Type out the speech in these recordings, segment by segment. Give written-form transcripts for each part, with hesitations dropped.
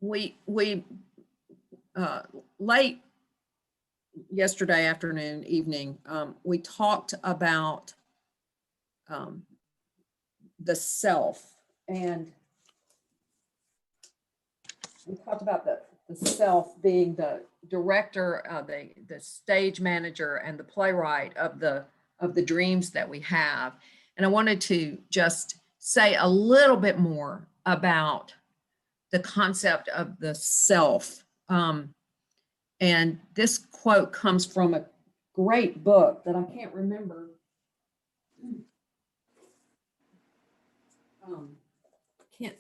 we late yesterday afternoon, evening, we talked about the self, and we talked about the self being the director, the stage manager, and the playwright of the dreams that we have. And I wanted to just say a little bit more about the concept of the self. And this quote comes from a great book that I can't remember.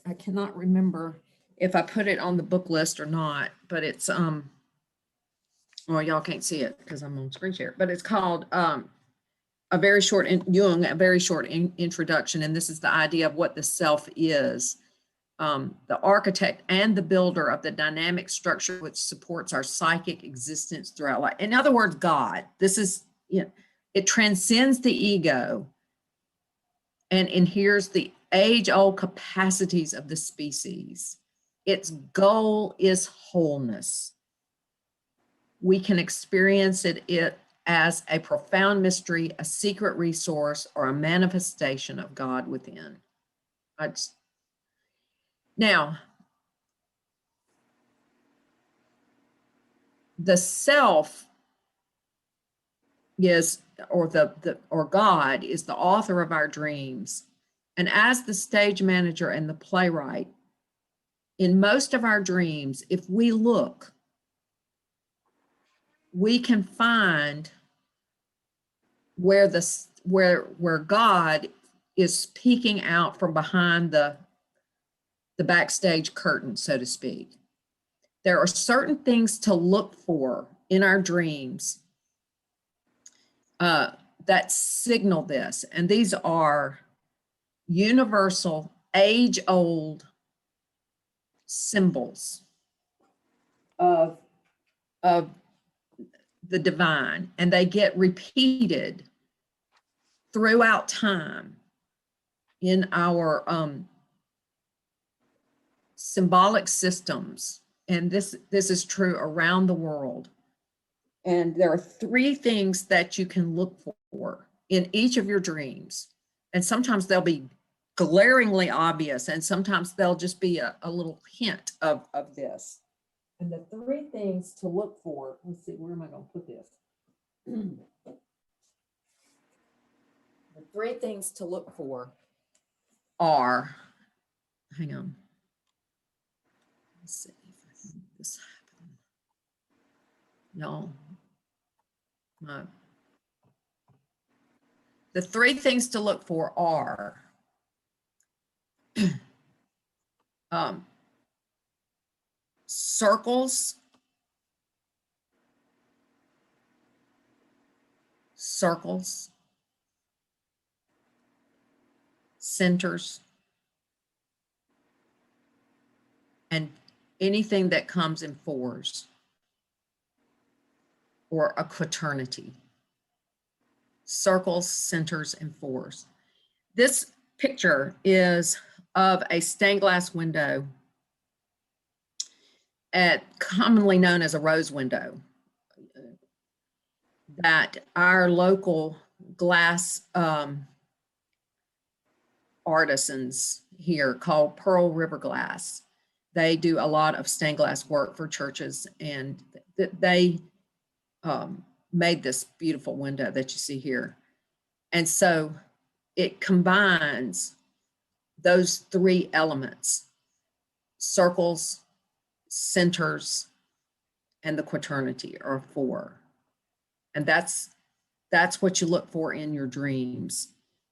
I cannot remember if I put it on the book list or not, but it's, well, y'all can't see it because I'm on screen share, but it's called a very short introduction. And this is the idea of what the self is. The architect and the builder of the dynamic structure which supports our psychic existence throughout life. In other words, God. This is, it transcends the ego and inheres the age-old capacities of the species. Its goal is wholeness. We can experience it as a profound mystery, a secret resource, or a manifestation of God within. Now, the self is, or God is the author of our dreams. And as the stage manager and the playwright, in most of our dreams, if we look, we can find where God is peeking out from behind the backstage curtain, so to speak. There are certain things to look for in our dreams that signal this, and these are universal, age-old symbols of the divine, and they get repeated throughout time in our symbolic systems, and this is true around the world. And there are three things that you can look for in each of your dreams, and sometimes they'll be glaringly obvious, and sometimes they'll just be a little hint of this. And the three things to look for, let's see, where am I going to put this? The three things to look for are, hang on. Let's see if I can make this happen. No, the three things to look for are circles, centers, and anything that comes in fours or a quaternity. Circles, centers, and fours. This picture is of a stained glass window, commonly known as a rose window, that our local glass artisans here called Pearl River Glass. They do a lot of stained glass work for churches, and they made this beautiful window that you see here. And so it combines those three elements: circles, centers, and the quaternity, or four. And that's what you look for in your dreams.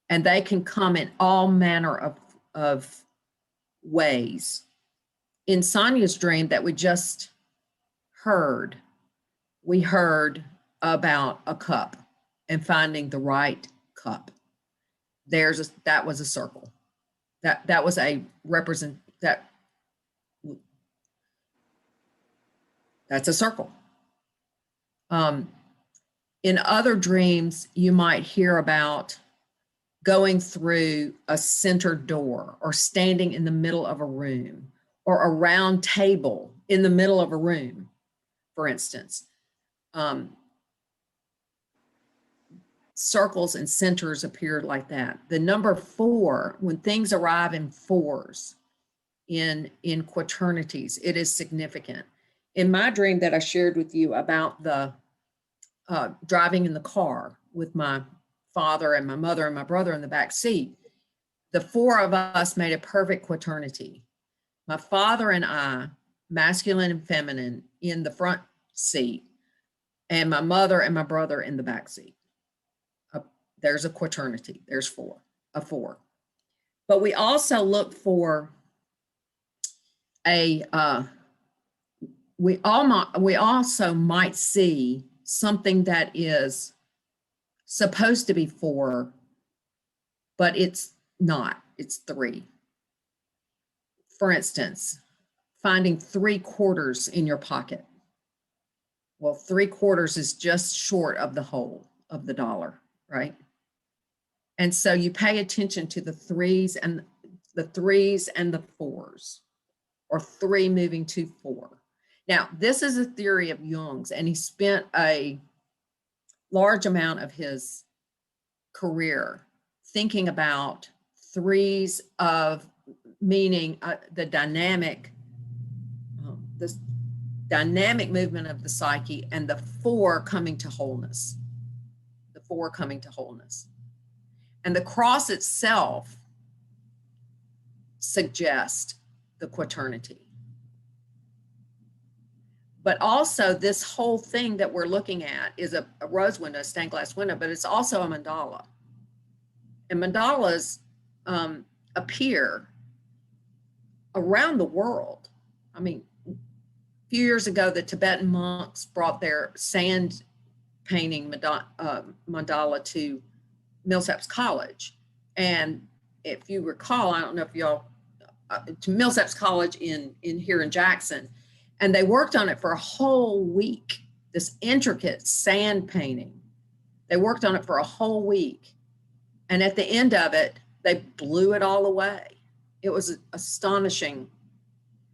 And they can come in all manner of ways. In Sonia's dream that we just heard, we heard about a cup and finding the right cup. That was a circle. That was a that's a circle. In other dreams, you might hear about going through a center door or standing in the middle of a room or a round table in the middle of a room, for instance. Circles and centers appear like that. The number 4, when things arrive in 4s, in quaternities, it is significant. In my dream that I shared with you about the driving in the car with my father and my mother and my brother in the back seat, the 4 of us made a perfect quaternity. My father and I, masculine and feminine, in the front seat, and my mother and my brother in the back seat. There's a quaternity. There's 4, a 4. But we also look for a, we also might see something that is supposed to be 4, but it's not, it's 3. For instance, finding 3 quarters in your pocket. Well, 3 quarters is just short of the whole of the dollar, right? And so you pay attention to the 3s and the 4s, or 3 moving to 4. Now, this is a theory of Jung's, and he spent a large amount of his career thinking about 3s of meaning the dynamic movement of the psyche, and the 4 coming to wholeness. The 4 coming to wholeness. And the cross itself suggests the quaternity. But also, this whole thing that we're looking at is a rose window, a stained glass window, but it's also a mandala. And mandalas appear around the world. I mean, a few years ago, the Tibetan monks brought their sand painting mandala to Millsaps College. And if you recall, I don't know if y'all, to Millsaps College in here in Jackson, and they worked on it for a whole week, this intricate sand painting. They worked on it for a whole week. And at the end of it, they blew it all away. It was an astonishing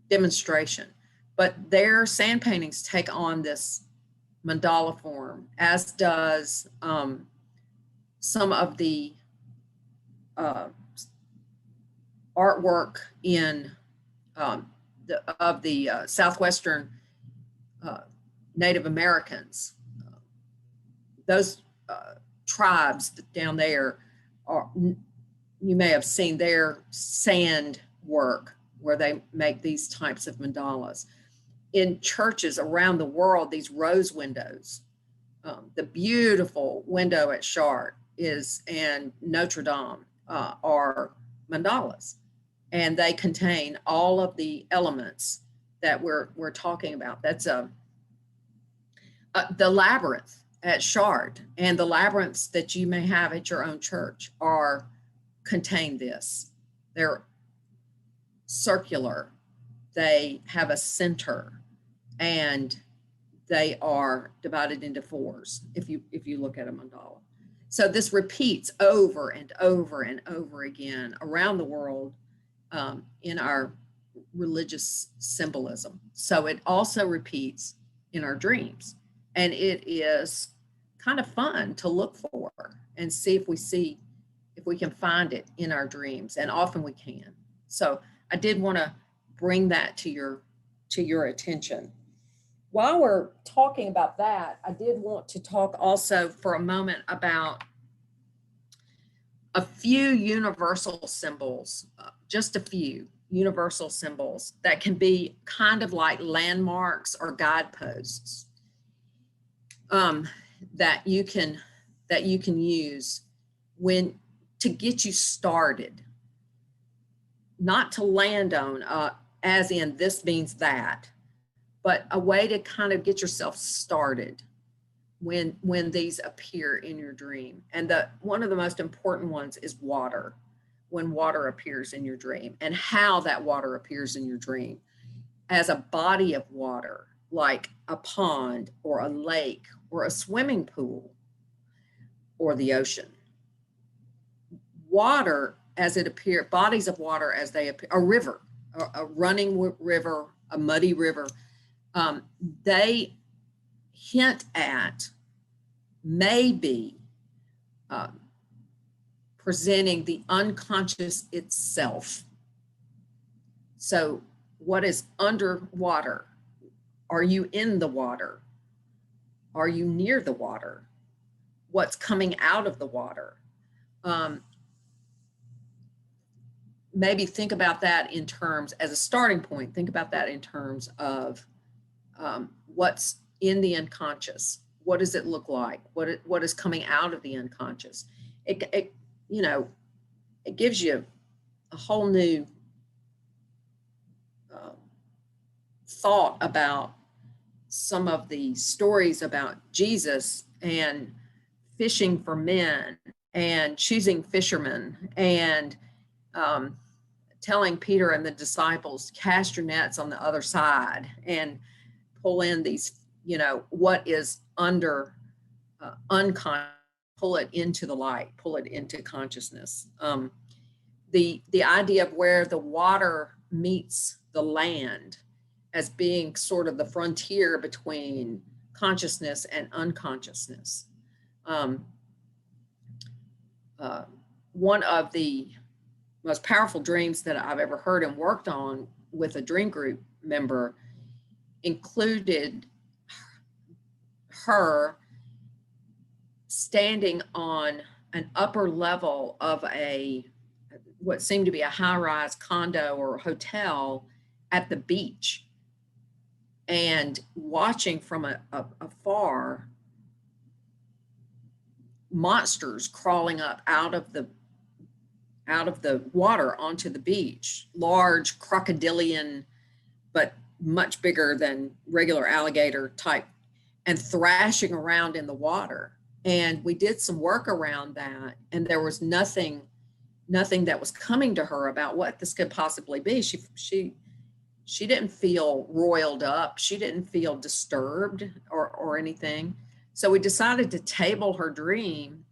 demonstration. But their sand paintings take on this mandala form, as does some of the artwork in the Southwestern Native Americans. Those tribes down there, you may have seen their sand work where they make these types of mandalas. In churches around the world, these rose windows, the beautiful window at Chartres and Notre Dame are mandalas, and they contain all of the elements that we're talking about. That's the labyrinth at Chartres, and the labyrinths that you may have at your own church contain this. They're circular, they have a center, and they are divided into 4s if you look at a mandala. So this repeats over and over and over again around the world in our religious symbolism. So it also repeats in our dreams. And it is kind of fun to look for and see if we can find it in our dreams. And often we can. So I did want to bring that to your attention. While we're talking about that, I did want to talk also for a moment about a few universal symbols, just a few universal symbols that can be kind of like landmarks or guideposts that you can use to get you started, not to land on as in this means that, but a way to kind of get yourself started when these appear in your dream. And one of the most important ones is water, when water appears in your dream, and how that water appears in your dream as a body of water, like a pond or a lake or a swimming pool or the ocean. Water as it appears, bodies of water as they appear, a river a running river, a muddy river, they hint at maybe presenting the unconscious itself. So what is underwater? Are you in the water? Are you near the water? What's coming out of the water? Maybe think about that in terms, as a starting point, think about that in terms of what's in the unconscious. What does it look like? What is coming out of the unconscious? It you know, it gives you a whole new thought about some of the stories about Jesus and fishing for men and choosing fishermen and telling Peter and the disciples, cast your nets on the other side and pull in these, you know, what is under unconscious, pull it into the light, pull it into consciousness. The idea of where the water meets the land as being sort of the frontier between consciousness and unconsciousness. One of the most powerful dreams that I've ever heard and worked on with a dream group member included her standing on an upper level of what seemed to be a high-rise condo or hotel at the beach, and watching from afar monsters crawling up out of the water onto the beach, large crocodilian, but much bigger than regular alligator type, and thrashing around in the water. And we did some work around that, and there was nothing that was coming to her about what this could possibly be. She didn't feel roiled up. She didn't feel disturbed or anything. So we decided to table her dream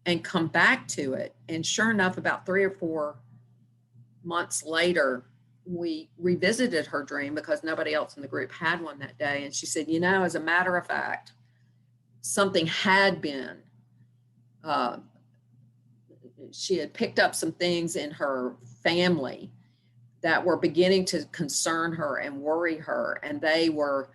and come back to it. And sure enough, about 3 or 4 months later, we revisited her dream because nobody else in the group had one that day. And she said, you know, as a matter of fact, something had been, she had picked up some things in her family that were beginning to concern her and worry her. And they were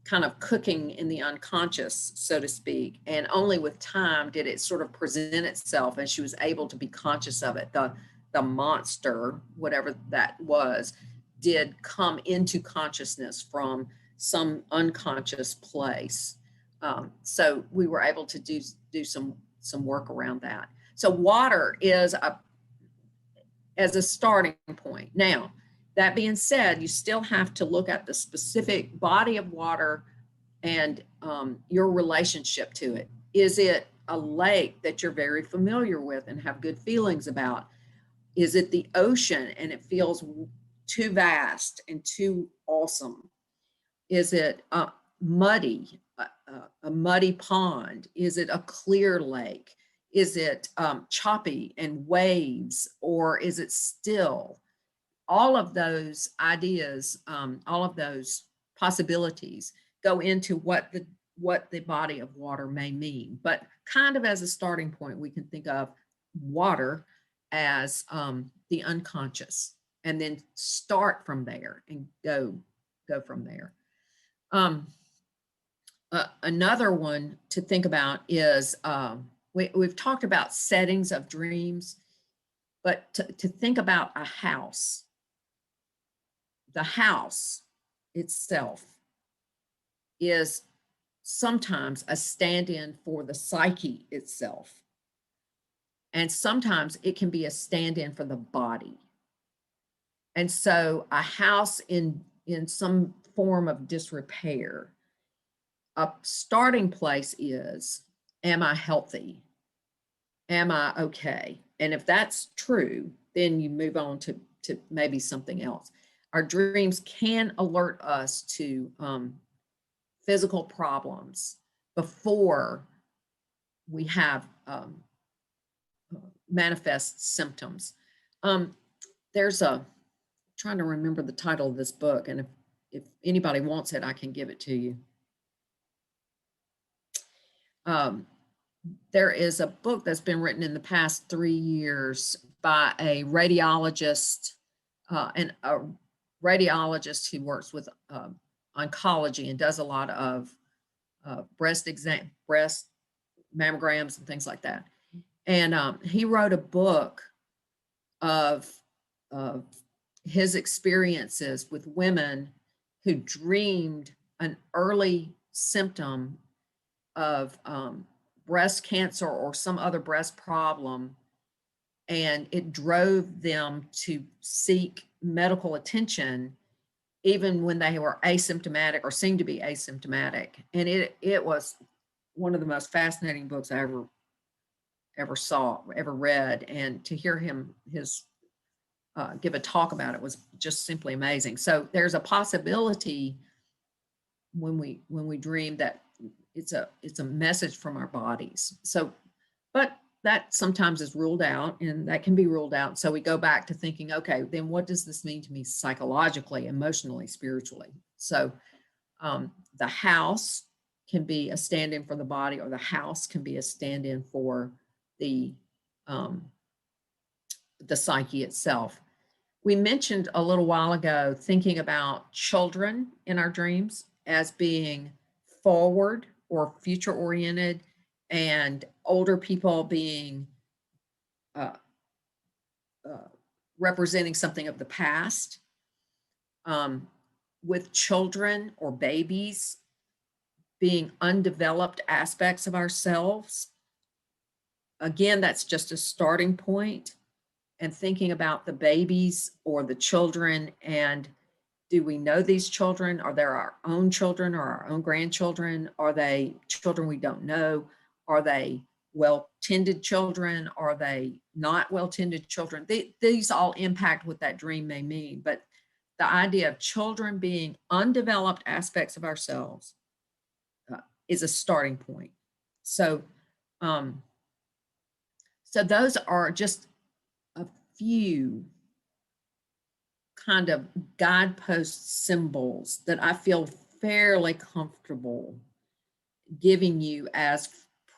kind of cooking in the unconscious, so to speak. And only with time did it sort of present itself, and she was able to be conscious of it. The monster, whatever that was, did come into consciousness from some unconscious place. So we were able to do some work around that. So water is as a starting point. Now, that being said, you still have to look at the specific body of water and your relationship to it. Is it a lake that you're very familiar with and have good feelings about? Is it the ocean and it feels too vast and too awesome? Is it muddy, a muddy pond? Is it a clear lake? Is it choppy and waves, or is it still? All of those ideas, all of those possibilities go into what the body of water may mean. But kind of as a starting point, we can think of water as the unconscious, and then start from there and go from there. Another one to think about is we've talked about settings of dreams, but to think about a house. The house itself is sometimes a stand-in for the psyche itself. And sometimes it can be a stand-in for the body. And so a house in some form of disrepair, a starting place is, am I healthy? Am I okay? And if that's true, then you move on to maybe something else. Our dreams can alert us to physical problems before we have manifest symptoms. There's a trying to remember the title of this book, and if anybody wants it, I can give it to you. There is a book that's been written in the past 3 years by a radiologist, and a radiologist who works with oncology and does a lot of breast mammograms and things like that. And he wrote a book of his experiences with women who dreamed an early symptom of breast cancer or some other breast problem, and it drove them to seek medical attention even when they were asymptomatic or seemed to be asymptomatic. And it was one of the most fascinating books I ever read, and to hear him give a talk about it was just simply amazing. So there's a possibility when we dream that it's a message from our bodies. So, but that sometimes is ruled out, and that can be ruled out. So we go back to thinking, okay, then what does this mean to me psychologically, emotionally, spiritually? So the house can be a stand-in for the body, or the house can be a stand-in for the psyche itself. We mentioned a little while ago thinking about children in our dreams as being forward or future oriented, and older people being representing something of the past. With children or babies being undeveloped aspects of ourselves. Again, that's just a starting point, and thinking about the babies or the children, and do we know these children? Are they our own children or our own grandchildren? Are they children we don't know? Are they well-tended children? Are they not well-tended children? These all impact what that dream may mean, but the idea of children being undeveloped aspects of ourselves is a starting point. So, so those are just a few kind of guidepost symbols that I feel fairly comfortable giving you as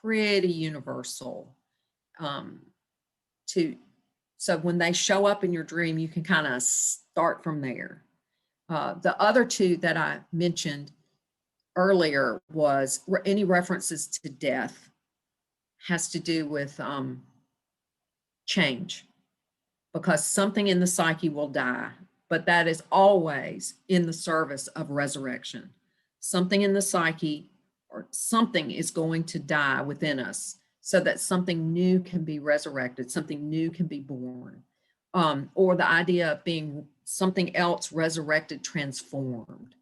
pretty universal. So when they show up in your dream, you can kind of start from there. The other two that I mentioned earlier was any references to death has to do with change, because something in the psyche will die, but that is always in the service of resurrection. Something in the psyche or something is going to die within us so that something new can be resurrected, something new can be born, or the idea of being something else resurrected, transformed.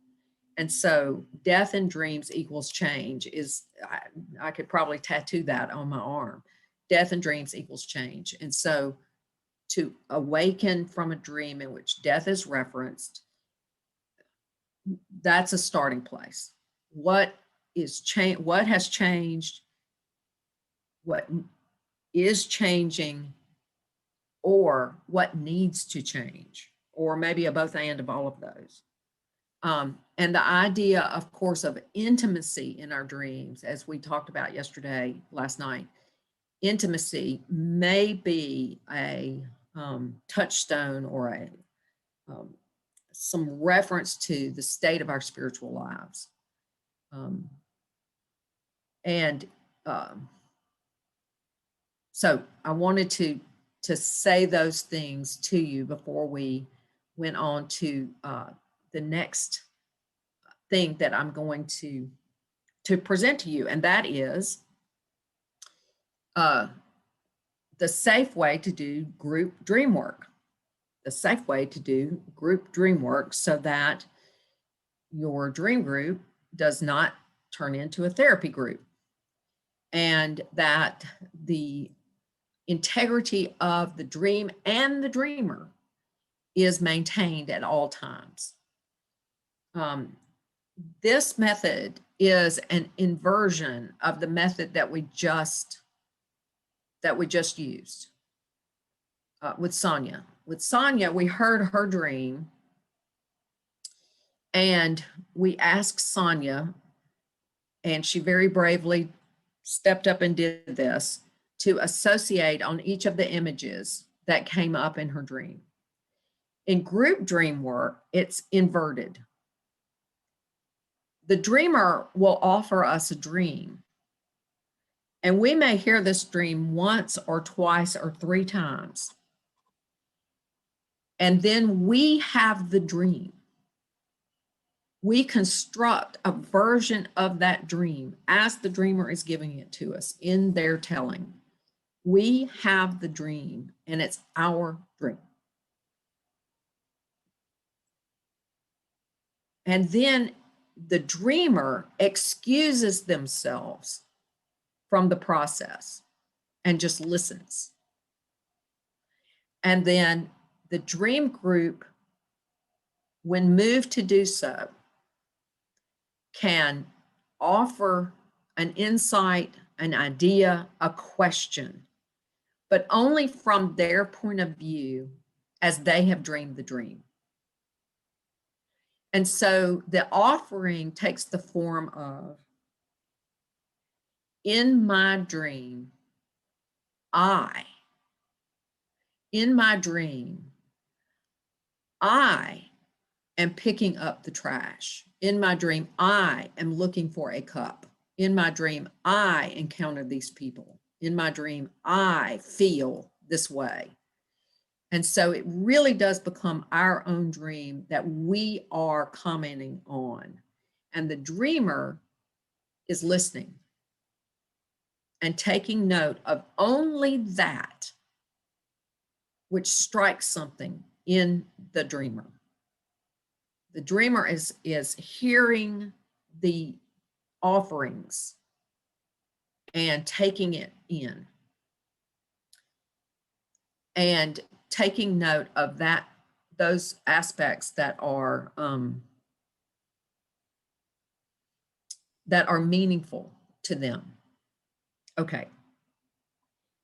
And so death in dreams equals change is, I could probably tattoo that on my arm. Death in dreams equals change. And so to awaken from a dream in which death is referenced, that's a starting place. What has changed? What is changing? Or what needs to change? Or maybe a both and of all of those. And the idea, of course, of intimacy in our dreams, as we talked about last night, intimacy may be a touchstone or some reference to the state of our spiritual lives. So I wanted to say those things to you before we went on to the next thing that I'm going to present to you, and that is the safe way to do group dream work. The safe way to do group dream work so that your dream group does not turn into a therapy group, and that the integrity of the dream and the dreamer is maintained at all times. This method is an inversion of the method that we just used with Sonia. With Sonia, we heard her dream And we asked Sonia, and she very bravely stepped up and did this, to associate on each of the images that came up in her dream. In group dream work, it's inverted. The dreamer will offer us a dream, and we may hear this dream once or twice or 3 times. And then we have the dream. We construct a version of that dream as the dreamer is giving it to us in their telling. We have the dream, and it's our dream. And then the dreamer excuses themselves from the process and just listens. And then the dream group, when moved to do so, can offer an insight, an idea, a question, but only from their point of view as they have dreamed the dream. And so the offering takes the form of, in my dream, I am picking up the trash. In my dream, I am looking for a cup. In my dream, I encounter these people. In my dream, I feel this way. And so it really does become our own dream that we are commenting on. And the dreamer is listening and taking note of only that which strikes something in the dreamer. The dreamer is hearing the offerings and taking it in and taking note of that, those aspects that are meaningful to them. Okay.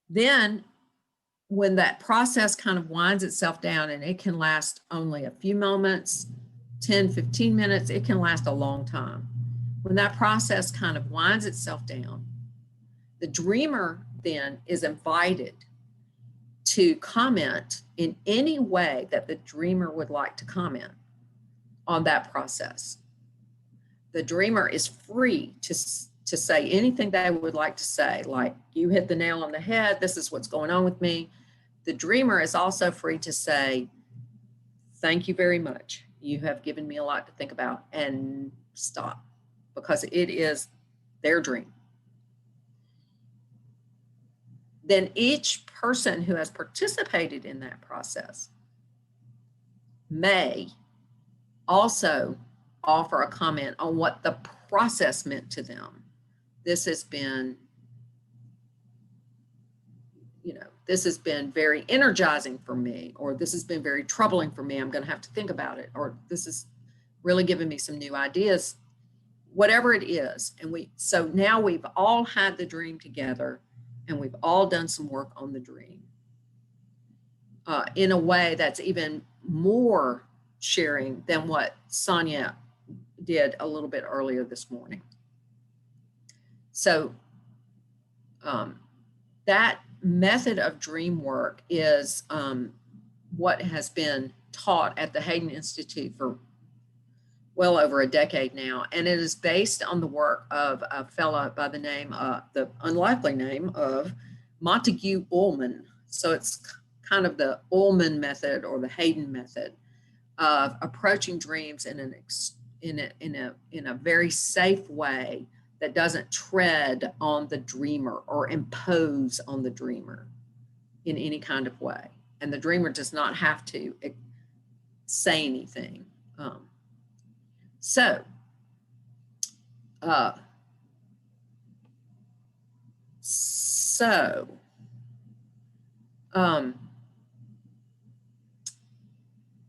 Then when that process kind of winds itself down, and it can last only a few moments, 10, 15 minutes, it can last a long time. When that process kind of winds itself down, the dreamer then is invited to comment in any way that the dreamer would like to comment on that process. The dreamer is free to say anything they would like to say, like, you hit the nail on the head, this is what's going on with me. The dreamer is also free to say, thank you very much. You have given me a lot to think about, and stop, because it is their dream. Then each person who has participated in that process may also offer a comment on what the process meant to them. This has been, this has been very energizing for me, or this has been very troubling for me. I'm going to have to think about it, or this is really giving me some new ideas, whatever it is. And so now we've all had the dream together, and we've all done some work on the dream in a way that's even more sharing than what Sonia did a little bit earlier this morning. So that method of dream work is what has been taught at the Hayden Institute for well over a decade now, and it is based on the work of a fellow by the name, the unlikely name of Montague Ullman. So it's kind of the Ullman method or the Hayden method of approaching dreams in a very safe way that doesn't tread on the dreamer or impose on the dreamer in any kind of way. And the dreamer does not have to say anything.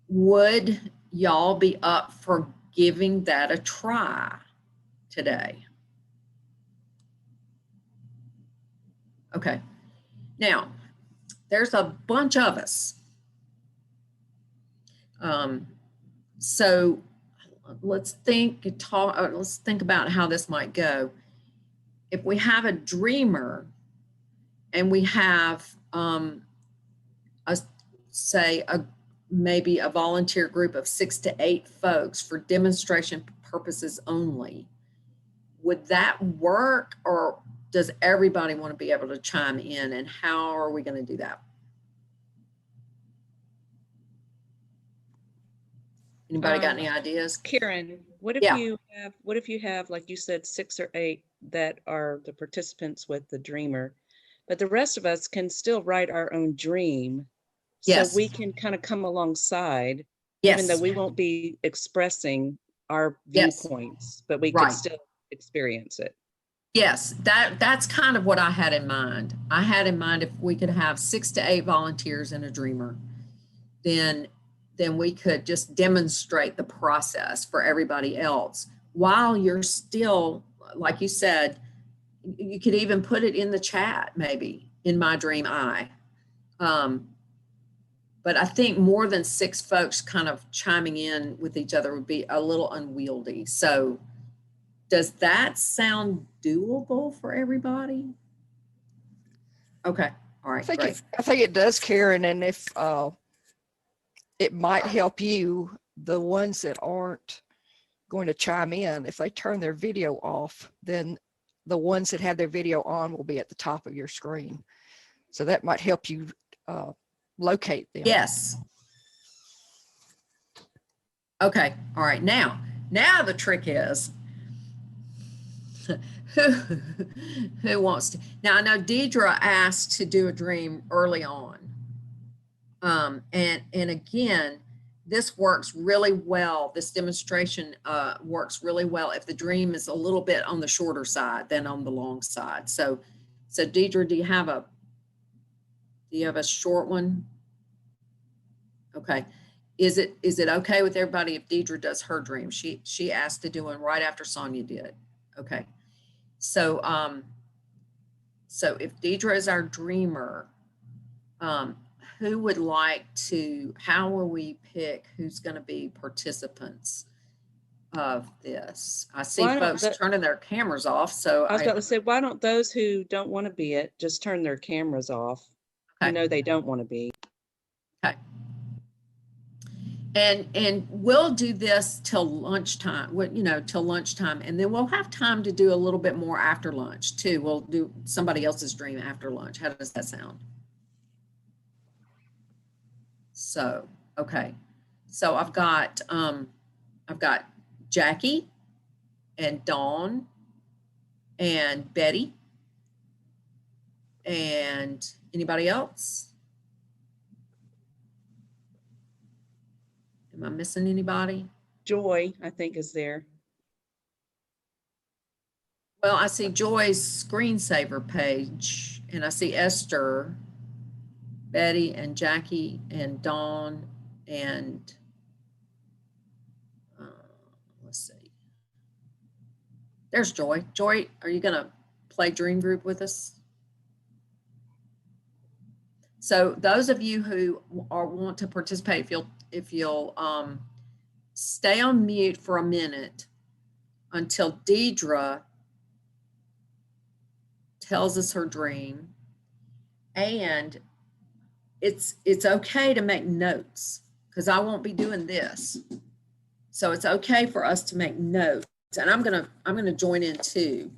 Would y'all be up for giving that a try today? Okay. Now, there's a bunch of us. So let's think about how this might go. If we have a dreamer and we have a say a maybe a volunteer group of 6 to 8 folks for demonstration purposes only, would that work, or does everybody want to be able to chime in, and how are we going to do that? Anybody got any ideas? Karen, what if you have, like you said, 6 or 8 that are the participants with the dreamer, but the rest of us can still write our own dream. Yes. So we can kind of come alongside, Yes. even though we won't be expressing our viewpoints, but we could still experience it. Yes, that's kind of what I had in mind. I had in mind if we could have 6 to 8 volunteers and a dreamer, then we could just demonstrate the process for everybody else while you're still, like you said, you could even put it in the chat, maybe in My Dream Eye. But I think more than 6 folks kind of chiming in with each other would be a little unwieldy. So does that sound doable for everybody? Okay. All right. I think it does, Karen. And if it might help you, the ones that aren't going to chime in, if they turn their video off, then the ones that have their video on will be at the top of your screen. So that might help you locate them. Yes. Okay. All right. Now the trick is who wants to. Now I know Deirdre asked to do a dream early on. And again, this works really well. This demonstration works really well if the dream is a little bit on the shorter side than on the long side. So Deirdre, do you have a short one? Okay. Is it okay with everybody if Deirdre does her dream? She asked to do one right after Sonia did. Okay. So so if Deirdre is our dreamer, who would like to, how will we pick who's going to be participants of this? I see folks turning their cameras off. So I was about to say, why don't those who don't want to be it just turn their cameras off? Okay. You know they don't want to be. Okay. And we'll do this till lunchtime, till lunchtime. And then we'll have time to do a little bit more after lunch too. We'll do somebody else's dream after lunch. How does that sound? So, okay. So I've got Jackie and Dawn and Betty and anybody else? Am I missing anybody? Joy, I think, is there. Well, I see Joy's screensaver page, and I see Esther, Betty, and Jackie, and Dawn, and let's see. There's Joy. Joy, are you going to play Dream Group with us? So those of you who want to participate, if you'll stay on mute for a minute until Deirdre tells us her dream, and it's okay to make notes because I won't be doing this, so it's okay for us to make notes, and I'm gonna join in too.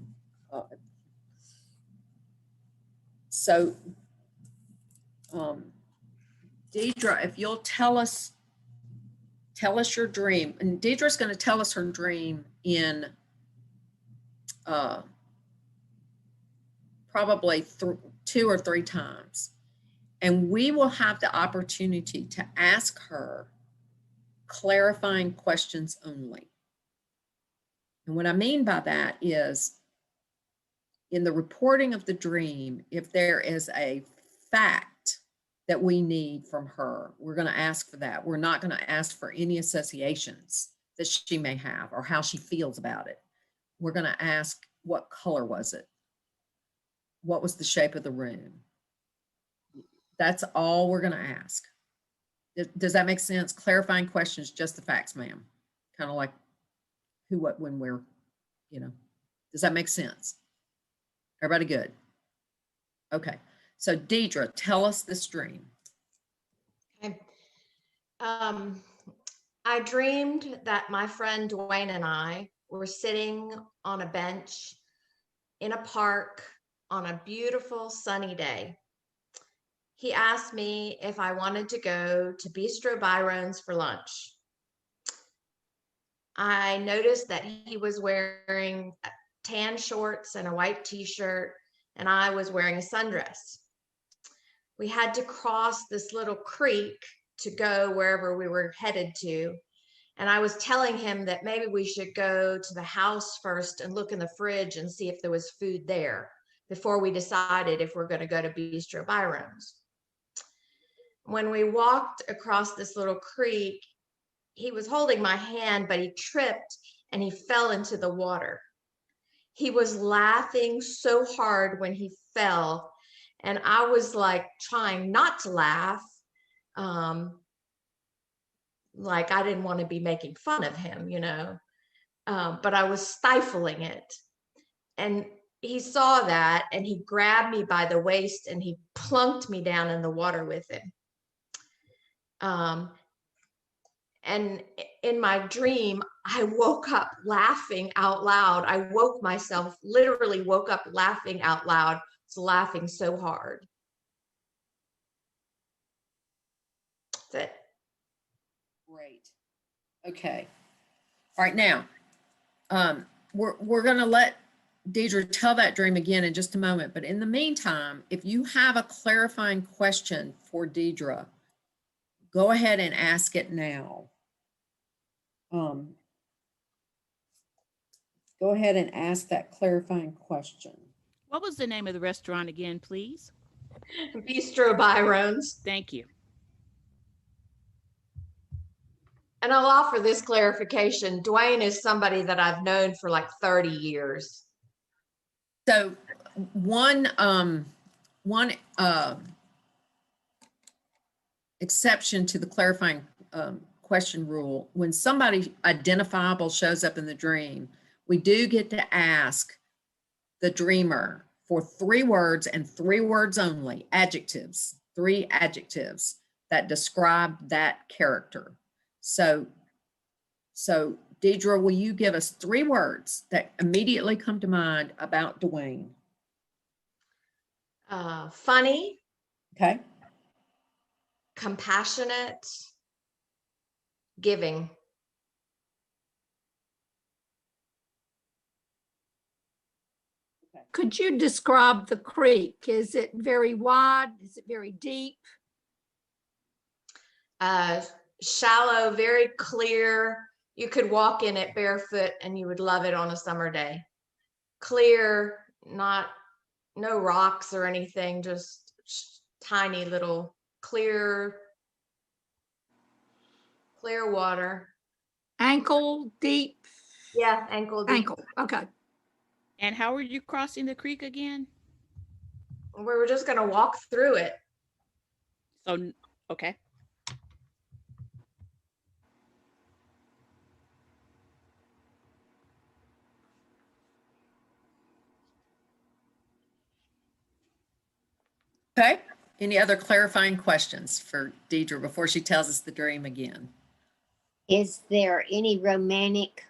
So Deirdre, if you'll tell us your dream, and Deirdre's going to tell us her dream in probably 2 or 3 times, and we will have the opportunity to ask her clarifying questions only. And what I mean by that is, in the reporting of the dream, if there is a fact that we need from her, we're going to ask for that. We're not going to ask for any associations that she may have or how she feels about it. We're going to ask, what color was it? What was the shape of the room? That's all we're going to ask. Does that make sense? Clarifying questions, just the facts, ma'am. Kind of like who, what, when, where, does that make sense? Everybody good? Okay. So Deirdre, tell us this dream. Okay. I dreamed that my friend Dwayne and I were sitting on a bench in a park on a beautiful sunny day. He asked me if I wanted to go to Bistro Byron's for lunch. I noticed that he was wearing tan shorts and a white t-shirt, and I was wearing a sundress. We had to cross this little creek to go wherever we were headed to. And I was telling him that maybe we should go to the house first and look in the fridge and see if there was food there before we decided if we're going to go to Bistro Byron's. When we walked across this little creek, he was holding my hand, but he tripped and he fell into the water. He was laughing so hard when he fell, and I was like trying not to laugh, like I didn't want to be making fun of him, but I was stifling it. And he saw that, and he grabbed me by the waist and he plunked me down in the water with him. And in my dream, I woke up laughing out loud. I literally woke up laughing out loud. I was laughing so hard. That's it. Great. Okay. All right. Now, we're going to let Deirdre tell that dream again in just a moment. But in the meantime, if you have a clarifying question for Deirdre, go ahead and ask it now. Go ahead and ask that clarifying question. What was the name of the restaurant again, please? Bistro Byron's. Thank you. And I'll offer this clarification. Dwayne is somebody that I've known for like 30 years. So one exception to the clarifying question rule, when somebody identifiable shows up in the dream, we do get to ask the dreamer for 3 words and 3 words only, adjectives, 3 adjectives that describe that character. So Deirdre, will you give us 3 words that immediately come to mind about Dwayne? Funny. Okay. Compassionate. Giving. Could you describe the creek? Is it very wide? Is it very deep? Shallow, very clear. You could walk in it barefoot and you would love it on a summer day. Clear, no rocks or anything, just tiny little clear water. Ankle deep? Yeah, ankle deep. Ankle, okay. And how were you crossing the creek again? We were just going to walk through it. So, okay. Okay. Any other clarifying questions for Deirdre before she tells us the dream again? Is there any romantic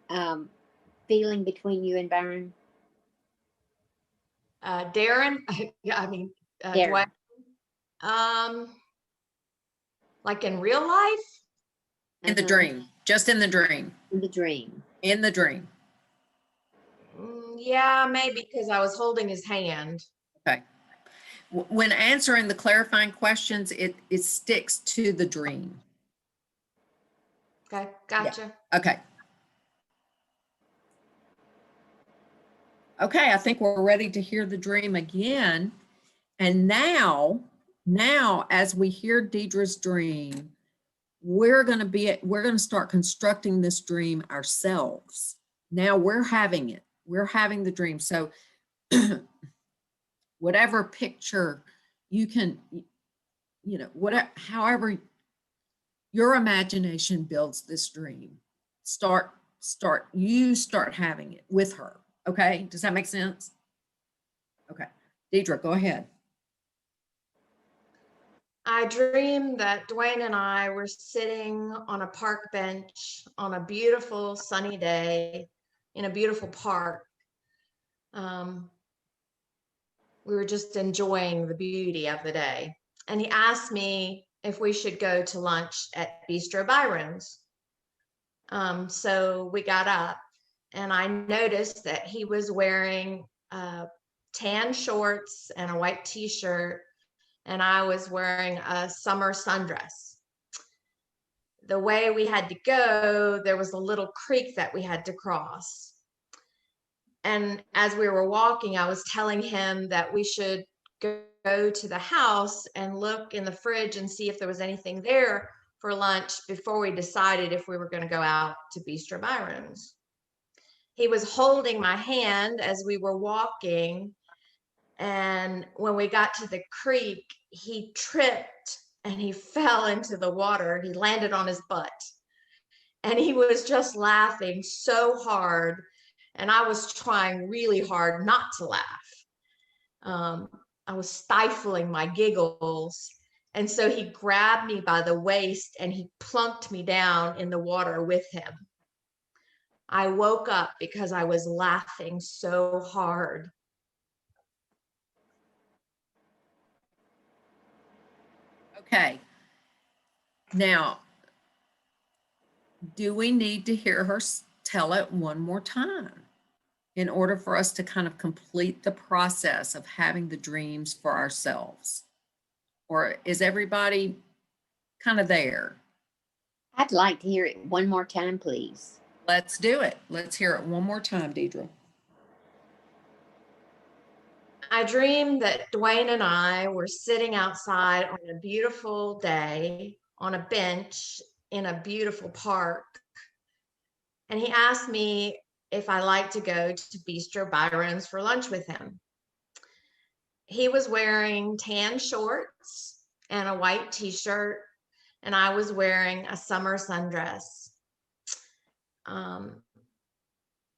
feeling between you and Byron? Darren, Dwayne. Like in real life? In the dream, just in the dream. In the dream. In the dream. Yeah, maybe because I was holding his hand. Okay. When answering the clarifying questions, it sticks to the dream. Okay, gotcha. Yeah. Okay. Okay, I think we're ready to hear the dream again. And now as we hear Deirdre's dream, we're going to start constructing this dream ourselves. Now we're having it. We're having the dream. So whatever picture you can, whatever, however your imagination builds this dream. you start having it with her. Okay, does that make sense? Okay, Deirdre, go ahead. I dreamed that Dwayne and I were sitting on a park bench on a beautiful sunny day in a beautiful park. We were just enjoying the beauty of the day. And he asked me if we should go to lunch at Bistro Byron's. So we got up and I noticed that he was wearing tan shorts and a white t-shirt, and I was wearing a summer sundress. The way we had to go, there was a little creek that we had to cross. And as we were walking, I was telling him that we should go to the house and look in the fridge and see if there was anything there for lunch before we decided if we were going to go out to Bistro Byron's. He was holding my hand as we were walking, and when we got to the creek, he tripped and he fell into the water. He landed on his butt, and he was just laughing so hard, and I was trying really hard not to laugh. I was stifling my giggles. And so he grabbed me by the waist and he plunked me down in the water with him. I woke up because I was laughing so hard. Okay. Now, do we need to hear her tell it one more time in order for us to kind of complete the process of having the dreams for ourselves? Or is everybody kind of there? I'd like to hear it one more time, please. Let's do it. Let's hear it one more time, Deirdre. I dreamed that Dwayne and I were sitting outside on a beautiful day on a bench in a beautiful park. And he asked me if I liked to go to Bistro Byron's for lunch with him. He was wearing tan shorts and a white t-shirt, and I was wearing a summer sundress.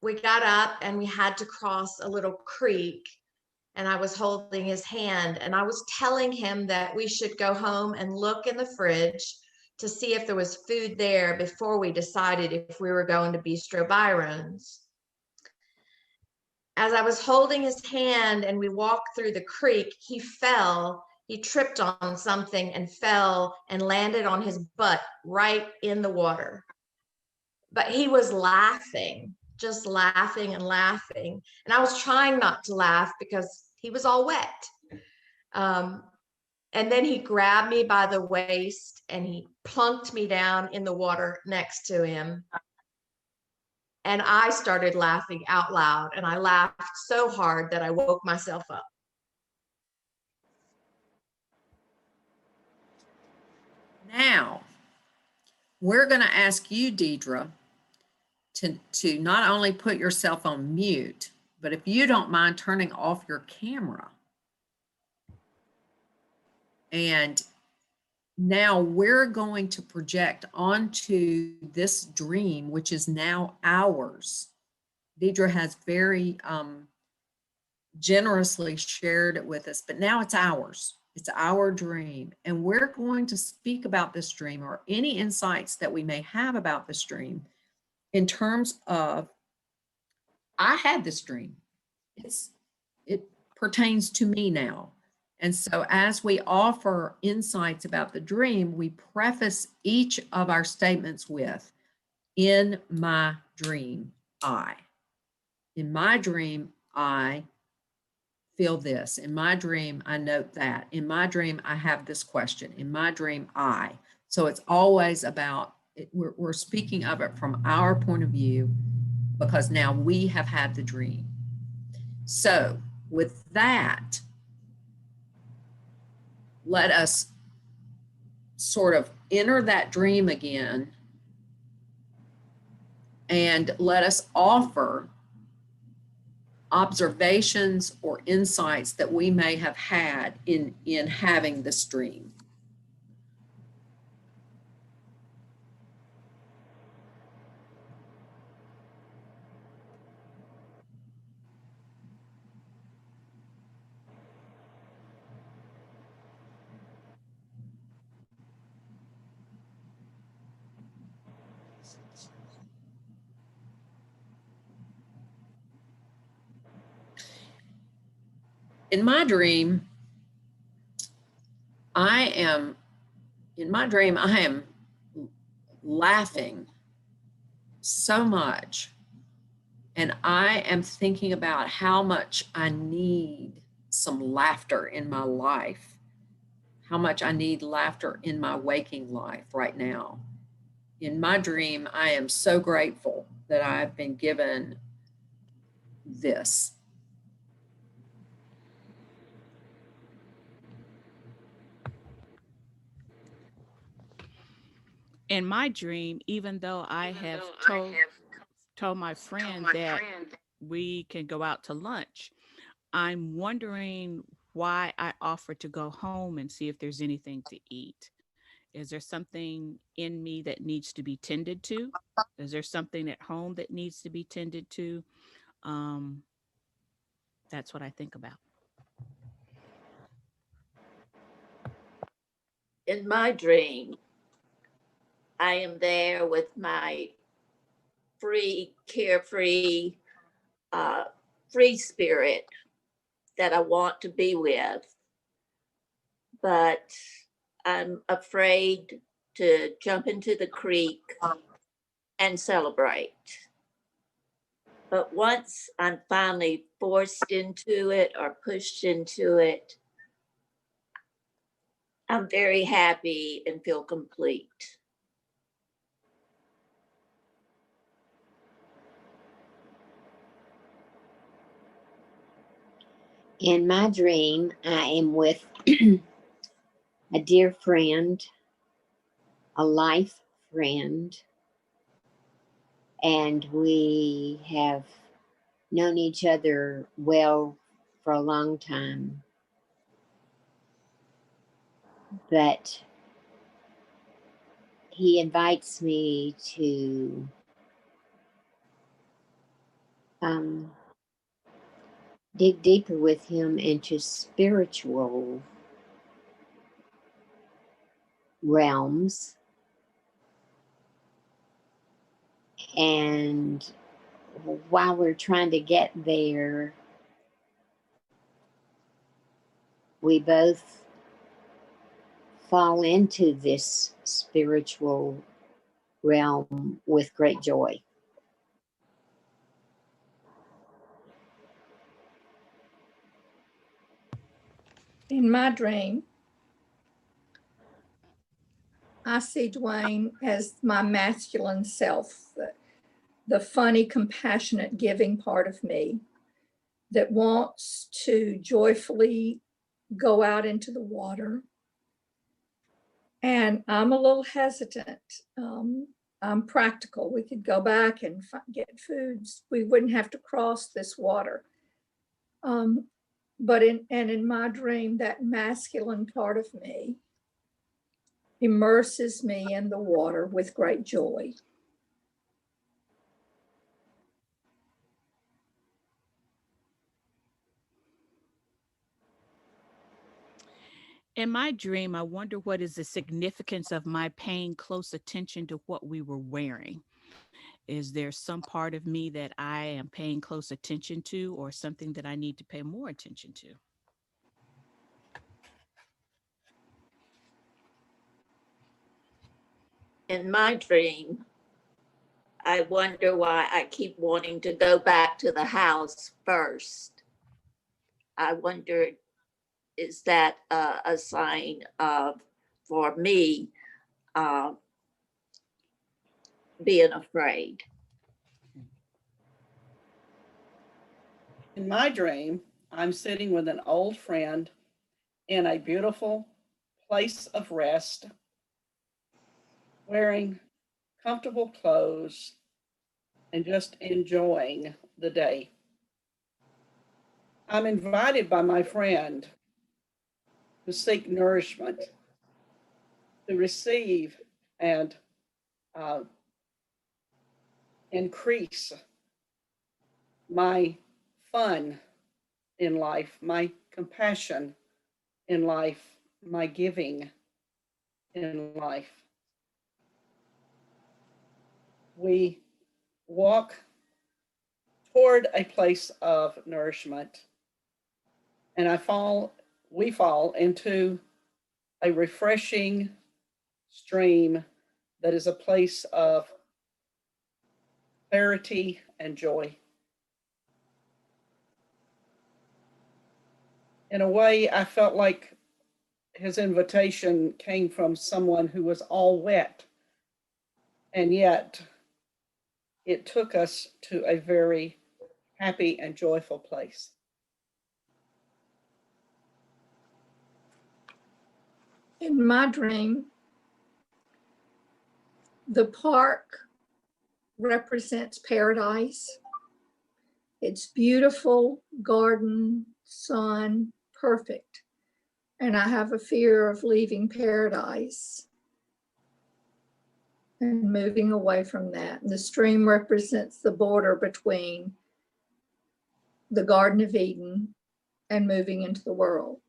We got up and we had to cross a little creek, and I was holding his hand, and I was telling him that we should go home and look in the fridge to see if there was food there before we decided if we were going to Bistro Byron's. As I was holding his hand and we walked through the creek, he fell. He tripped on something and fell and landed on his butt right in the water. But he was laughing, just laughing and laughing. And I was trying not to laugh because he was all wet. And then he grabbed me by the waist and he plunked me down in the water next to him. And I started laughing out loud, and I laughed so hard that I woke myself up. Now, we're going to ask you, Deirdre, to not only put yourself on mute, but if you don't mind turning off your camera. And now we're going to project onto this dream, which is now ours. Deirdre has very generously shared it with us, but now it's ours. It's our dream. And we're going to speak about this dream or any insights that we may have about this dream in terms of, I had this dream. It pertains to me now. And so as we offer insights about the dream, we preface each of our statements with, in my dream, I. In my dream, I feel this. In my dream, I note that. In my dream, I have this question. In my dream, I. So it's always about, we're speaking of it from our point of view because now we have had the dream. So with that, let us sort of enter that dream again and let us offer observations or insights that we may have had in having this dream. in my dream, I am laughing so much. And I am thinking about how much I need some laughter in my life, how much I need laughter in my waking life right now. In my dream, I am so grateful that I've been given this. In my dream, even though I have told my friend that we can go out to lunch, I'm wondering why I offered to go home and see if there's anything to eat. Is there something in me that needs to be tended to? Is there something at home that needs to be tended to? Um, that's what I think about. In my dream, I am there with my free, carefree, free spirit that I want to be with, but I'm afraid to jump into the creek and celebrate. But once I'm finally forced into it or pushed into it, I'm very happy and feel complete. In my dream, I am with a dear friend, a life friend, and we have known each other well for a long time. But he invites me to dig deeper with him into spiritual realms. And while we're trying to get there, we both fall into this spiritual realm with great joy. In my dream, I see Dwayne as my masculine self, the funny, compassionate, giving part of me that wants to joyfully go out into the water. And I'm a little hesitant. I'm practical. We could go back and get foods. We wouldn't have to cross this water. But in my dream, that masculine part of me immerses me in the water with great joy. In my dream, I wonder what is the significance of my paying close attention to what we were wearing. Is there some part of me that I am paying close attention to, or something that I need to pay more attention to? In my dream, I wonder why I keep wanting to go back to the house first. I wonder, is that a sign of, for me, being afraid? In my dream, I'm sitting with an old friend in a beautiful place of rest, wearing comfortable clothes and just enjoying the day. I'm invited by my friend to seek nourishment, to receive and increase my fun in life, my compassion in life, my giving in life. We walk toward a place of nourishment, and we fall into a refreshing stream that is a place of clarity and joy. In a way, I felt like his invitation came from someone who was all wet, and yet it took us to a very happy and joyful place. In my dream, the park represents paradise. It's beautiful, garden, sun, perfect. And I have a fear of leaving paradise and moving away from that. And the stream represents the border between the Garden of Eden and moving into the world.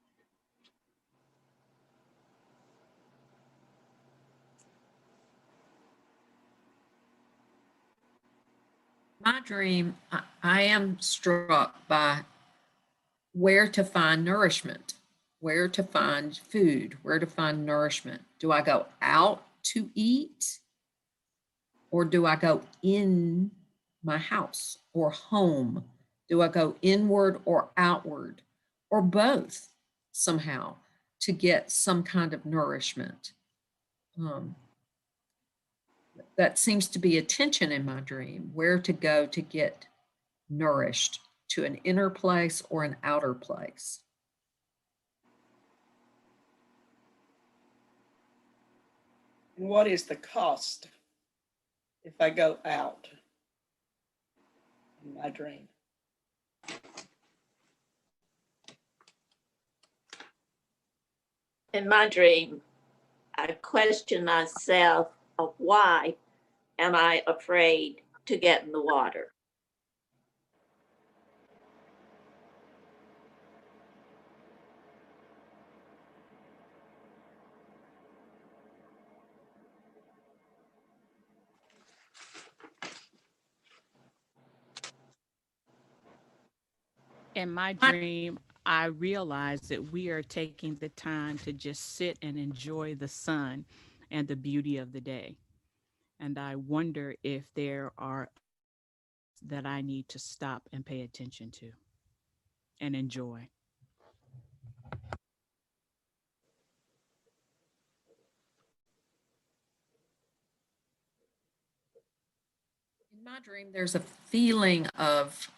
My dream, I am struck by where to find nourishment, where to find food, where to find nourishment. Do I go out to eat, or do I go in my house or home? Do I go inward or outward, or both somehow to get some kind of nourishment? That seems to be a tension in my dream, where to go to get nourished, to an inner place or an outer place. And what is the cost if I go out in my dream? In my dream, I question myself of why am I afraid to get in the water? In my dream, I realize that we are taking the time to just sit and enjoy the sun and the beauty of the day. And I wonder if there are that I need to stop and pay attention to and enjoy. In my dream, there's a feeling of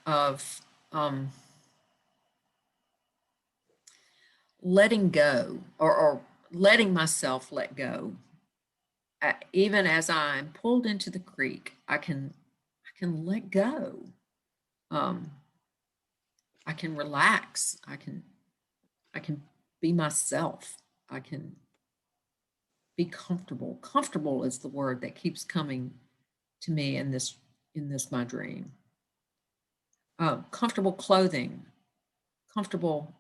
letting go, or letting myself let go. Even as I'm pulled into the creek, I can let go. I can relax. I can be myself. I can be comfortable. Comfortable is the word that keeps coming to me in this my dream. Comfortable clothing, comfortable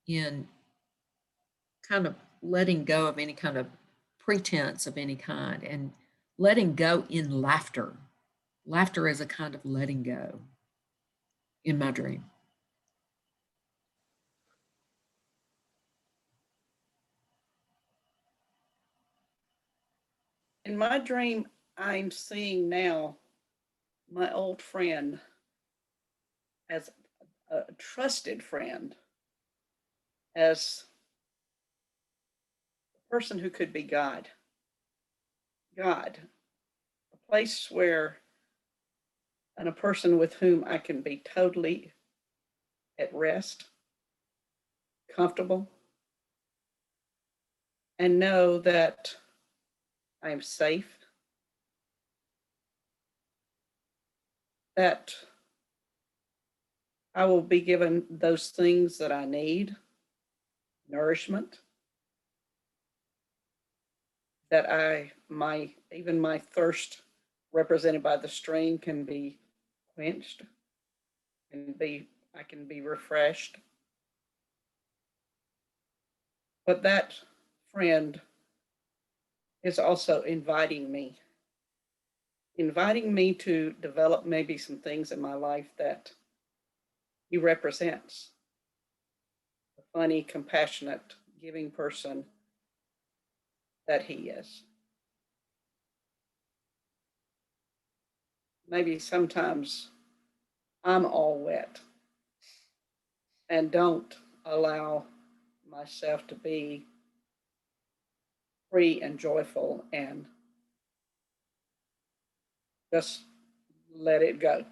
in kind of letting go of any kind of pretense of any kind, and letting go in laughter. Laughter is a kind of letting go in my dream. In my dream, I'm seeing now my old friend as a trusted friend, as a person who could be God. God, a place where, and a person with whom I can be totally at rest, comfortable, and know that I am safe, that I will be given those things that I need, nourishment, that even my thirst represented by the stream can be quenched, I can be refreshed. But that friend is also inviting me to develop maybe some things in my life that he represents. funny, compassionate, giving person that he is. Maybe sometimes I'm all wet and don't allow myself to be free and joyful and just let it go.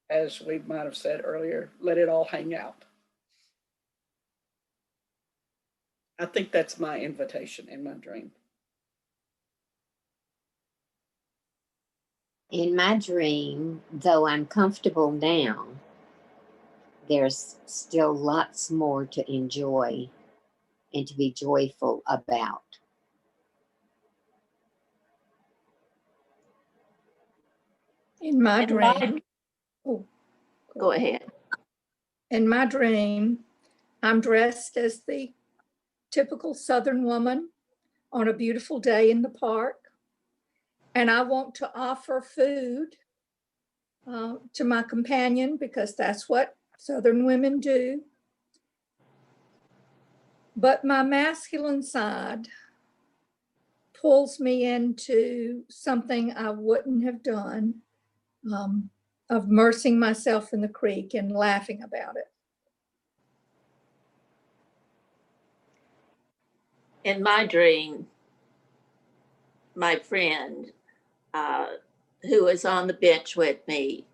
As we might have said earlier, let it all hang out. I think that's my invitation in my dream. In my dream, though I'm comfortable now, there's still lots more to enjoy and to be joyful about. In my dream, oh, Go ahead. in my dream, I'm dressed as the typical Southern woman on a beautiful day in the park. And I want to offer food to my companion because that's what Southern women do. But my masculine side pulls me into something I wouldn't have done, of immersing myself in the creek and laughing about it. In my dream, my friend who was on the bench with me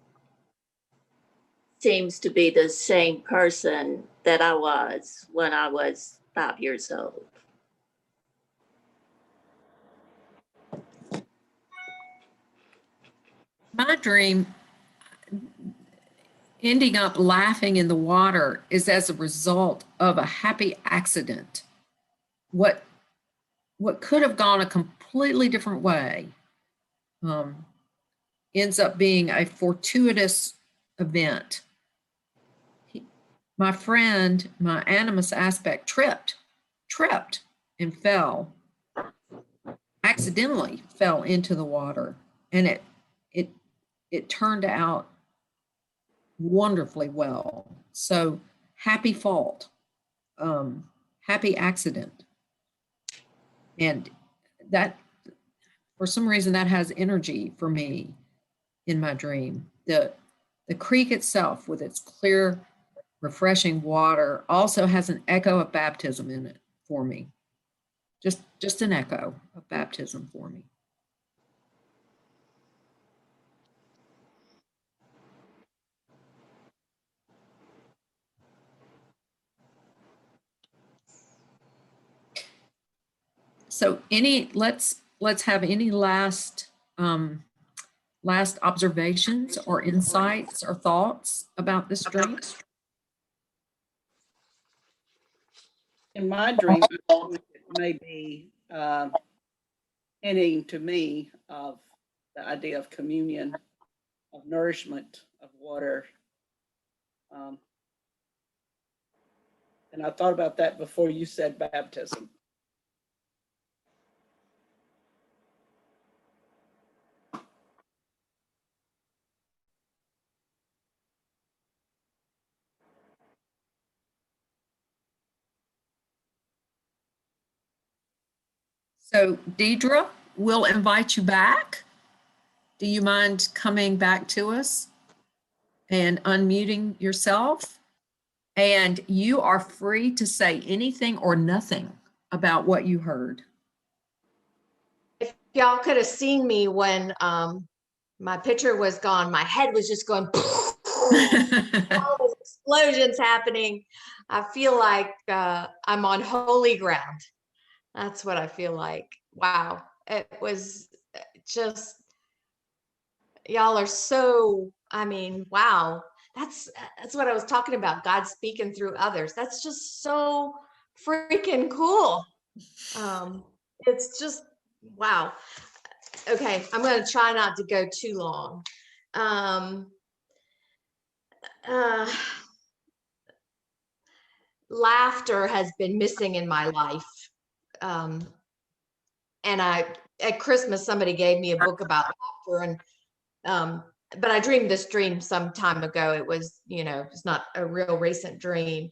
seems to be the same person that I was when I was 5 years old. My dream, ending up laughing in the water, is as a result of a happy accident. What could have gone a completely different way ends up being a fortuitous event. My friend, my animus aspect, tripped and fell, accidentally fell into the water, and it turned out wonderfully well. So happy fault, happy accident. And that, for some reason, that has energy for me in my dream. The creek itself, with its clear, refreshing water, also has an echo of baptism in it for me. Just an echo of baptism for me. So let's have any last observations or insights or thoughts about this dream? In my dream, it may be hinting to me of the idea of communion, of nourishment, of water. And I thought about that before you said baptism. So Deirdre, we'll invite you back. Do you mind coming back to us and unmuting yourself? And you are free to say anything or nothing about what you heard. If y'all could have seen me when my picture was gone, my head was just going, all those explosions happening. I feel like I'm on holy ground. That's what I feel like. Wow. It was just, y'all are so, I mean, wow. That's what I was talking about. God speaking through others. That's just so freaking cool. It's just, wow. Okay. I'm going to try not to go too long. Laughter has been missing in my life. And at Christmas, somebody gave me a book about laughter, and but I dreamed this dream some time ago. It was, it's not a real recent dream.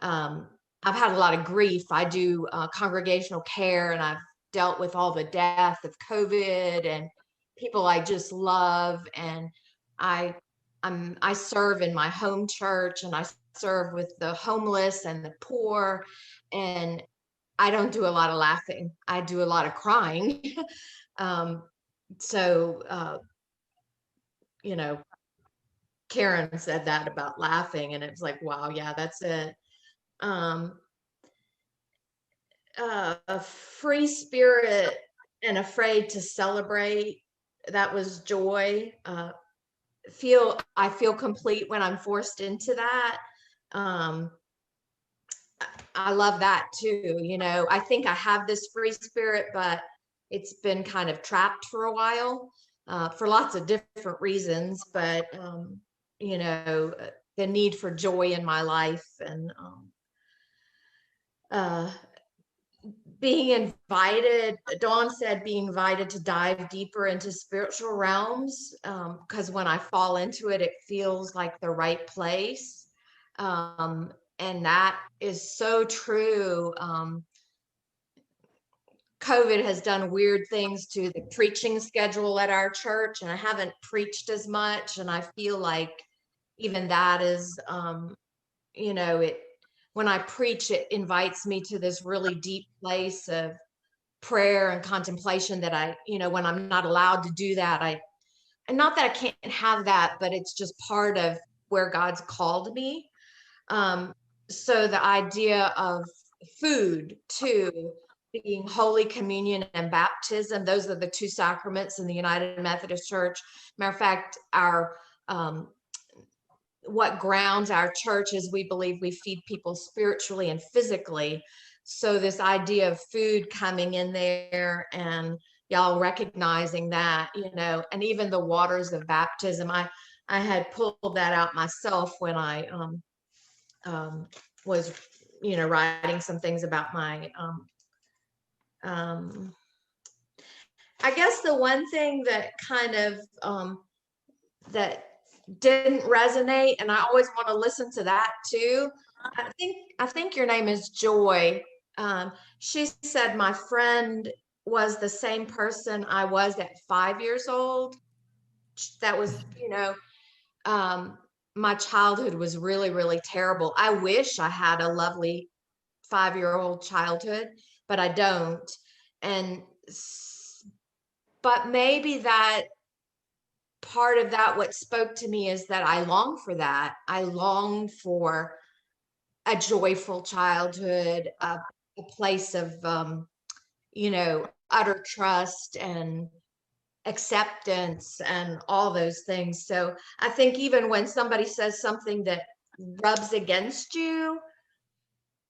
I've had a lot of grief. I do congregational care, and I've dealt with all the death of COVID and people I just love. And I serve in my home church, and I serve with the homeless and the poor. And I don't do a lot of laughing. I do a lot of crying. So, Karen said that about laughing, and it's like, wow, yeah, that's it. A free spirit and afraid to celebrate. That was joy. I feel complete when I'm forced into that. I love that too. I think I have this free spirit, but it's been kind of trapped for a while, for lots of different reasons. But, the need for joy in my life, and being invited, Dawn said, being invited to dive deeper into spiritual realms, because when I fall into it, it feels like the right place. And that is so true. COVID has done weird things to the preaching schedule at our church, and I haven't preached as much. And I feel like even that is, when I preach, it invites me to this really deep place of prayer and contemplation that when I'm not allowed to do that, and not that I can't have that, but it's just part of where God's called me. So the idea of food too, being Holy Communion and baptism, those are the two sacraments in the United Methodist Church. Matter of fact, what grounds our church is we believe we feed people spiritually and physically. So this idea of food coming in there, and y'all recognizing that, and even the waters of baptism, I had pulled that out myself when I was, writing some things about my, I guess the one thing that kind of, that didn't resonate, and I always want to listen to that too. I think your name is Joy. She said my friend was the same person I was at 5 years old. That was, my childhood was really, really terrible. I wish I had a lovely 5-year-old childhood, but I don't. But maybe that part of that, what spoke to me, is that I long for that. I long for a joyful childhood, a place of, utter trust and acceptance and all those things. So I think even when somebody says something that rubs against you,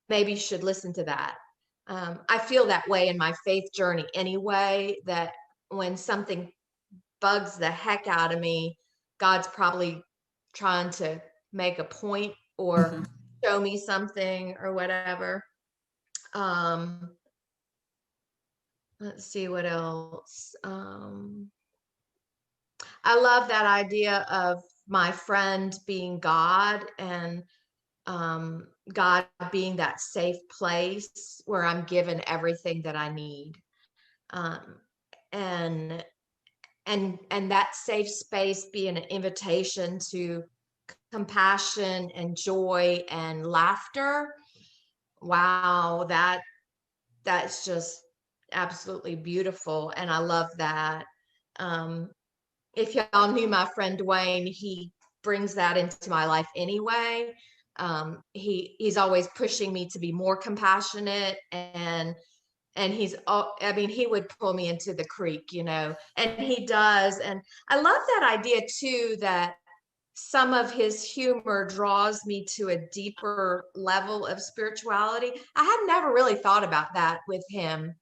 maybe you should listen to that. I feel that way in my faith journey anyway, that when something bugs the heck out of me, God's probably trying to make a point or show me something or whatever. Let's see what else. I love that idea of my friend being God, and God being that safe place where I'm given everything that I need. And that safe space being an invitation to compassion and joy and laughter. Wow, that's just absolutely beautiful, and I love that. If y'all knew my friend Dwayne, he brings that into my life anyway. He's always pushing me to be more compassionate, and he would pull me into the creek, and he does. And I love that idea too, that some of his humor draws me to a deeper level of spirituality. I had never really thought about that with him,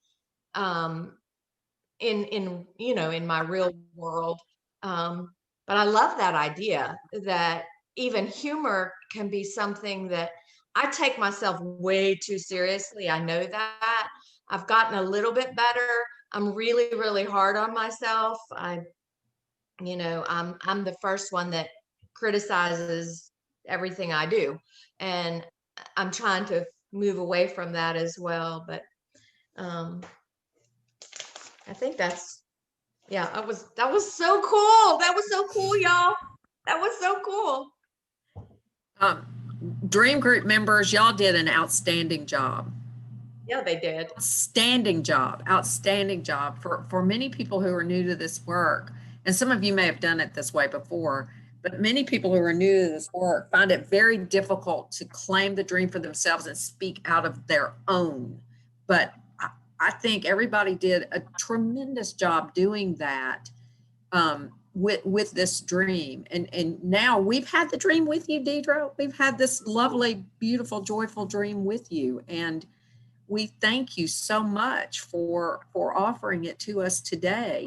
in my real world. But I love that idea that even humor can be something that I take myself way too seriously. I know that. I've gotten a little bit better. I'm really, really hard on myself. You know, I'm the first one that criticizes everything I do, and I'm trying to move away from that as well. But I think that's, yeah, that was so cool. That was so cool, y'all. That was so cool. Dream group members, y'all did an outstanding job. Yeah, they did. Outstanding job for many people who are new to this work. And some of you may have done it this way before, but many people who are new to this work find it very difficult to claim the dream for themselves and speak out of their own. But I think everybody did a tremendous job doing that with this dream. And now we've had the dream with you, Deirdre. We've had this lovely, beautiful, joyful dream with you. And we thank you so much for offering it to us today.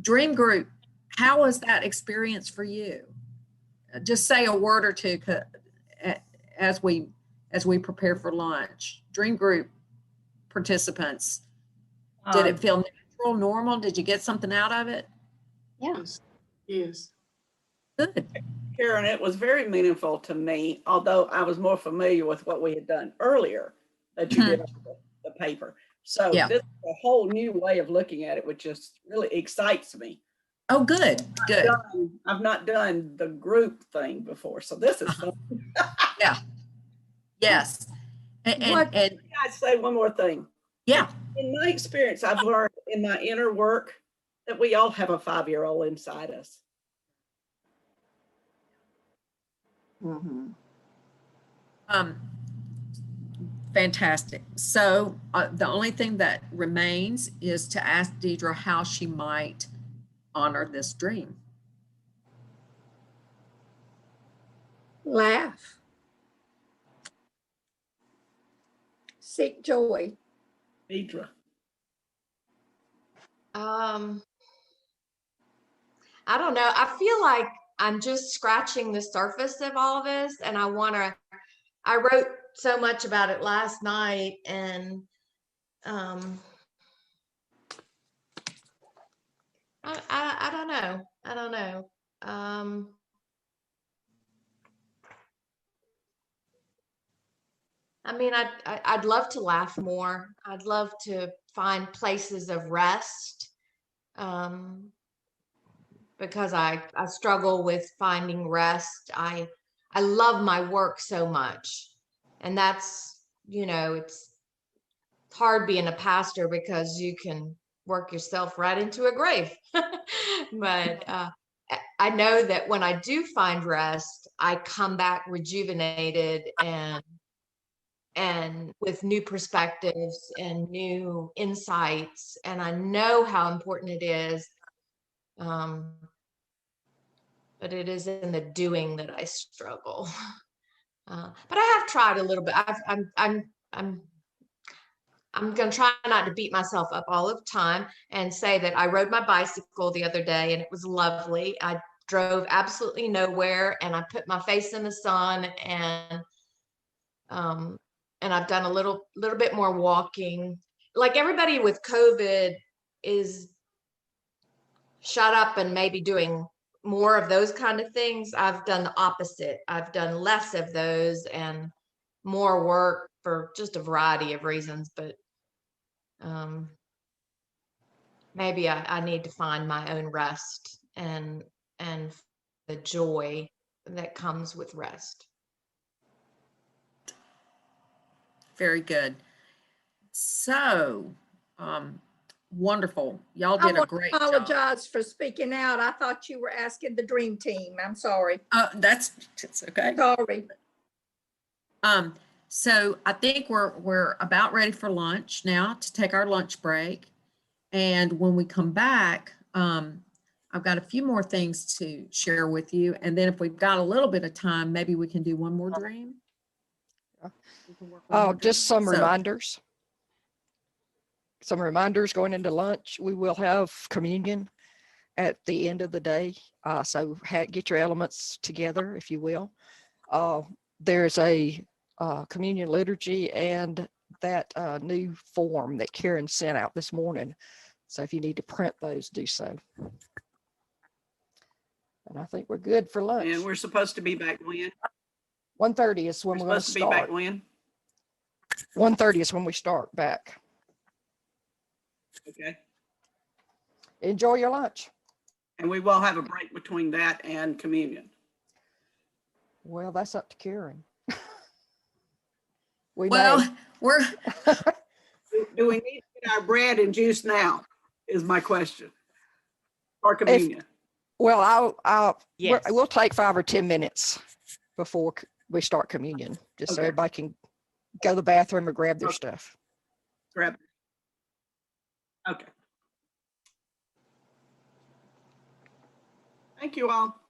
Dream group, how was that experience for you? Just say a word or two as we prepare for lunch. Dream group participants, did it feel natural, normal? Did you get something out of it? Yes. Yes. Good. Karen, it was very meaningful to me, although I was more familiar with what we had done earlier that you did on the paper. So Yeah. this is a whole new way of looking at it, which just really excites me. Oh, good, good. I've not done the group thing before, so this is fun. Yeah. Yes. And I'd say one more thing. Yeah. In my experience, I've learned in my inner work that we all have a 5-year-old inside us. Mm-hmm. Fantastic. So the only thing that remains is to ask Deirdre how she might honor this dream. Laugh. Seek joy. Deirdre. I don't know. I feel like I'm just scratching the surface of all of this, and I wrote so much about it last night, and I don't know. I don't know. I mean, I'd love to laugh more. I'd love to find places of rest, because I struggle with finding rest. I love my work so much, and that's, you know, it's hard being a pastor because you can work yourself right into a grave. But I know that when I do find rest, I come back rejuvenated and with new perspectives and new insights. And I know how important it is. But it is in the doing that I struggle. But I have tried a little bit. I'm going to try not to beat myself up all the time and say that I rode my bicycle the other day and it was lovely. I drove absolutely nowhere and I put my face in the sun, and I've done a little bit more walking. Like everybody with COVID is shut up and maybe doing more of those kind of things. I've done the opposite. I've done less of those and more work for just a variety of reasons, but maybe I need to find my own rest and the joy that comes with rest. Very good. So, wonderful. Y'all did a great job. I apologize for speaking out. I thought you were asking the dream team. I'm sorry. It's okay. Sorry. So I think we're about ready for lunch now, to take our lunch break. And when we come back, I've got a few more things to share with you. And then if we've got a little bit of time, maybe we can do one more dream. Just some reminders. Some reminders going into lunch. We will have communion at the end of the day. So get your elements together, if you will. There's a communion liturgy and that new form that Karen sent out this morning. So if you need to print those, do so. And I think we're good for lunch. And we're supposed to be back when? 1:30 is when We're we're going to supposed to be back start. when? 1:30 is when we start back. Okay. Enjoy your lunch. And we will have a break between that and communion. Well, that's up to Karen. We Well, may. we're, Do we need to get our bread and juice now is my question. Or communion. Well, Yes. we'll take 5 or 10 minutes before we start communion, just so Okay. everybody can go to the bathroom or grab their Okay. stuff. Grab. Okay. Thank you all.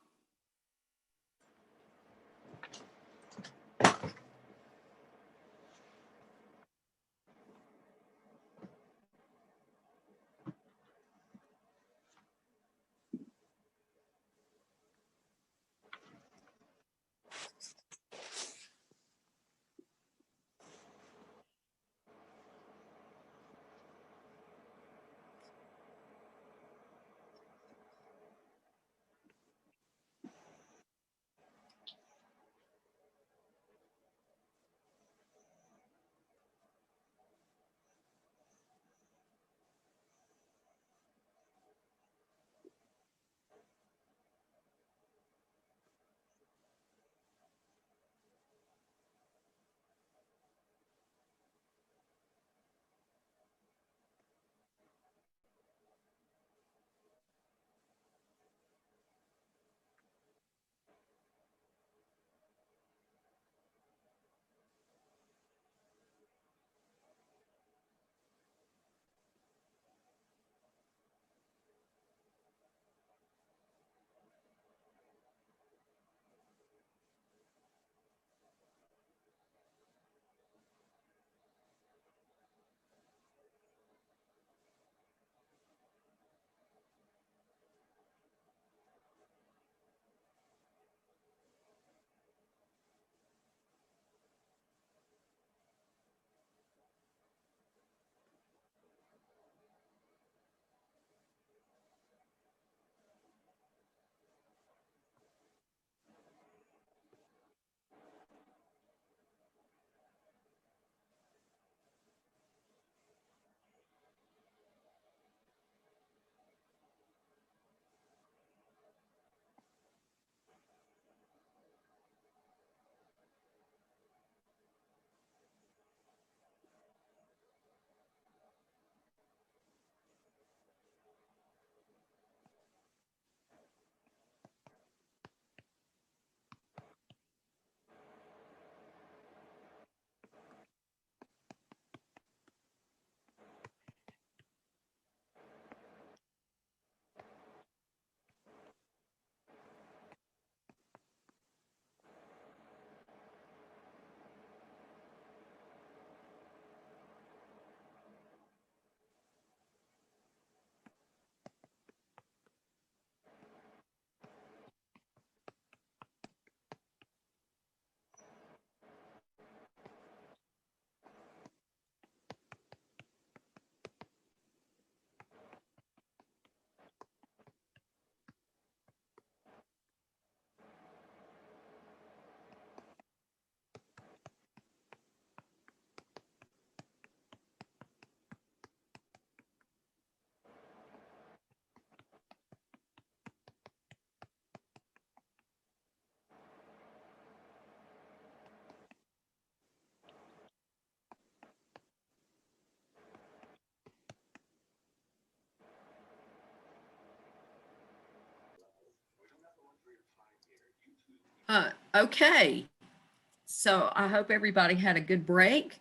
okay. So I hope everybody had a good break.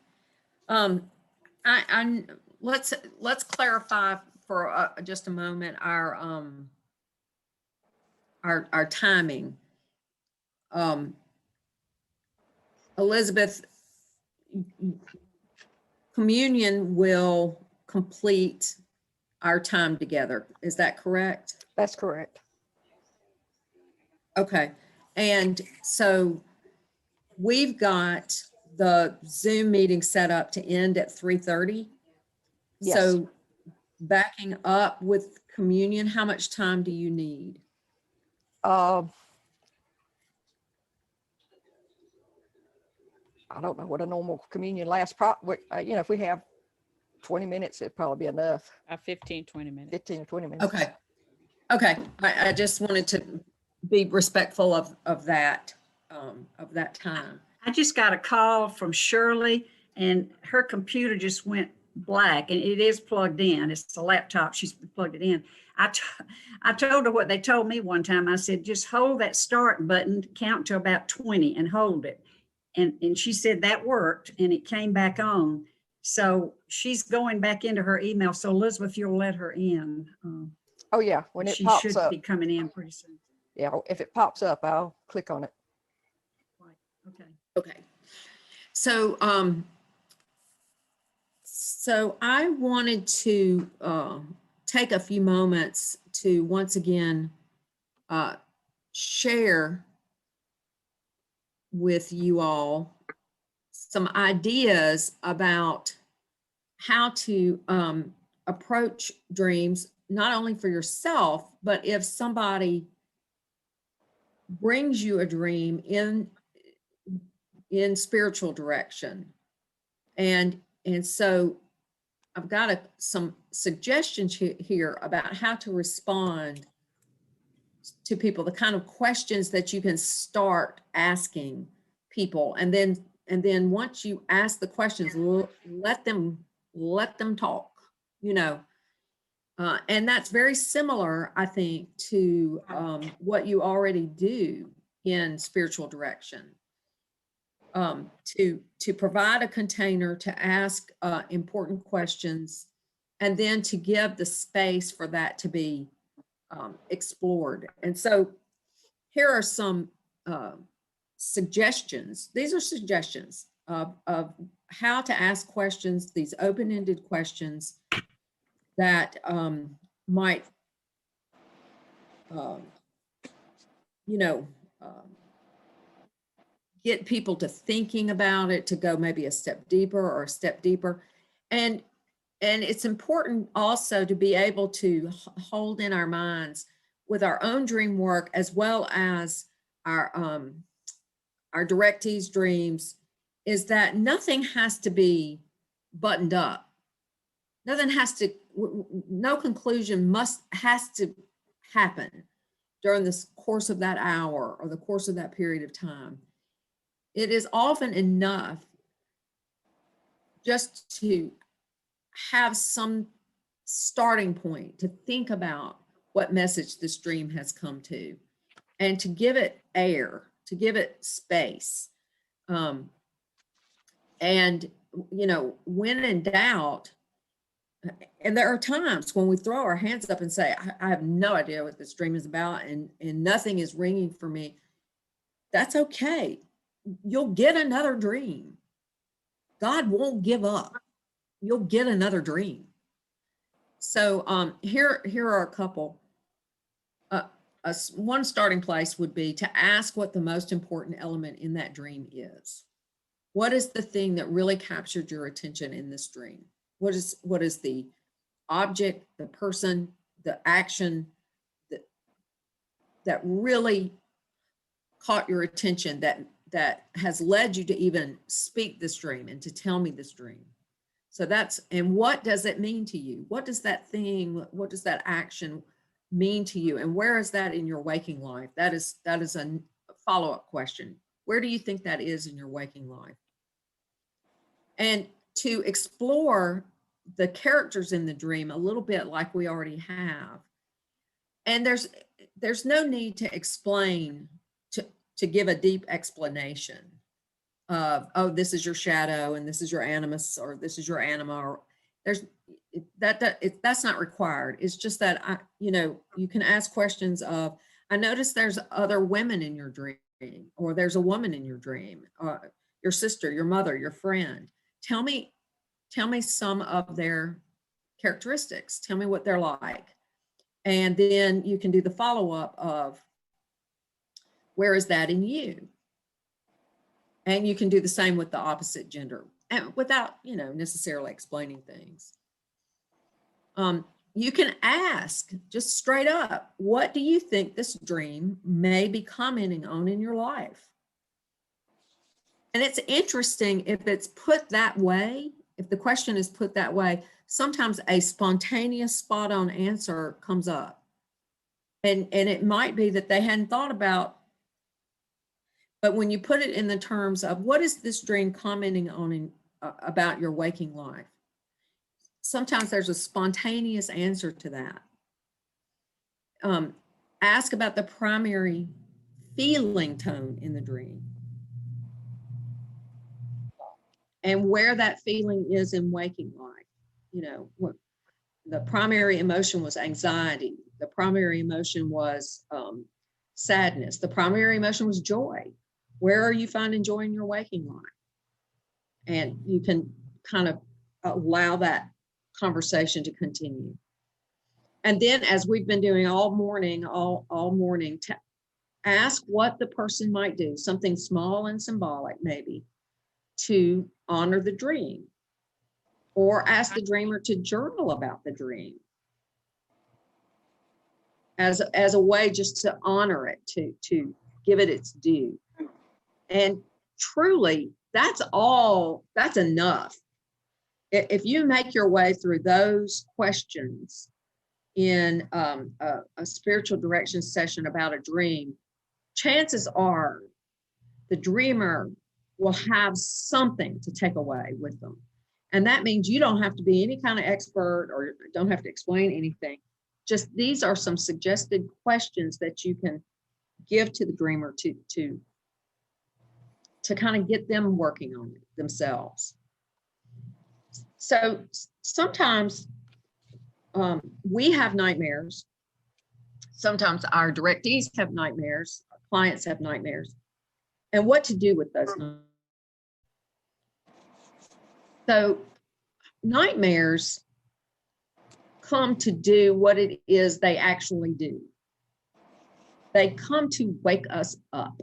Let's clarify for just a moment our timing. Elizabeth, communion will complete our time together. Is that correct? That's correct. Okay. And so we've got the Zoom meeting set up to end at 3:30. Yes. So backing up with communion, how much time do you need? I don't know what a normal communion lasts. You know, if we have 20 minutes, it'd probably be enough. 15, 20 minutes. 15 or 20 minutes. Okay. Okay. I just wanted to be respectful of that time. I just got a call from Shirley and her computer just went black and it is plugged in. It's a laptop. She's plugged it in. I told her what they told me one time. I said, just hold that start button, count to about 20 and hold it. And she said that worked and it came back on. So she's going back into her email. So Elizabeth, you'll let her in. Oh yeah, when it She pops should up. be coming in pretty soon. Yeah, if it pops up, I'll click on it. Okay. Okay. So, so I wanted to take a few moments to once again share with you all some ideas about how to approach dreams, not only for yourself, but if somebody brings you a dream in spiritual direction. And so I've got some suggestions here about how to respond to people, the kind of questions that you can start asking people. And then once you ask the questions, let them talk, you know. And that's very similar, I think, to what you already do in spiritual direction. To provide a container to ask important questions, and then to give the space for that to be explored. And so here are some suggestions. These are suggestions of how to ask questions, these open-ended questions that might, you know, get people to thinking about it, to go maybe a step deeper or a step deeper. And it's important also to be able to hold in our minds with our own dream work, as well as our directees' dreams, is that nothing has to be buttoned up. Nothing has to, no conclusion has to happen during the course of that hour or the course of that period of time. It is often enough just to have some starting point to think about what message this dream has come to, and to give it air, to give it space. And, you know, when in doubt, and there are times when we throw our hands up and say, I have no idea what this dream is about, and nothing is ringing for me. That's okay. You'll get another dream. God won't give up. You'll get another dream. So here are a couple. One starting place would be to ask what the most important element in that dream is. What is the thing that really captured your attention in this dream? What is the object, the person, the action that really caught your attention, that has led you to even speak this dream and to tell me this dream? So and what does it mean to you? What does that thing, what does that action mean to you? And where is that in your waking life? That is a follow-up question. Where do you think that is in your waking life? And to explore the characters in the dream a little bit like we already have. And there's no need to explain, to give a deep explanation of, oh, this is your shadow and this is your animus, or this is your anima, or that's not required. It's just that you can ask questions of, I noticed there's other women in your dream, or there's a woman in your dream, your sister, your mother, your friend. Tell me some of their characteristics. Tell me what they're like. And then you can do the follow-up of, where is that in you? And you can do the same with the opposite gender, and without, necessarily explaining things. you can ask just straight up, what do you think this dream may be commenting on in your life? And it's interesting if it's put that way, if the question is put that way, sometimes a spontaneous spot on answer comes up. And it might be that they hadn't thought about, but when you put it in the terms of what is this dream commenting on about your waking life? Sometimes there's a spontaneous answer to that. Ask about the primary feeling tone in the dream and where that feeling is in waking life. You know, what the primary emotion was anxiety. The primary emotion was sadness. The primary emotion was joy. Where are you finding joy in your waking life? And you can kind of allow that conversation to continue. And then, as we've been doing all morning, to ask what the person might do, something small and symbolic maybe, to honor the dream, or ask the dreamer to journal about the dream as a way just to honor it, to give it its due. And truly, that's enough. If you make your way through those questions in a spiritual direction session about a dream, chances are the dreamer will have something to take away with them. And that means you don't have to be any kind of expert or don't have to explain anything. Just these are some suggested questions that you can give to the dreamer to kind of get them working on it themselves. So sometimes we have nightmares. Sometimes our directees have nightmares, our clients have nightmares, and what to do with those nightmares. So nightmares come to do what it is they actually do. They come to wake us up.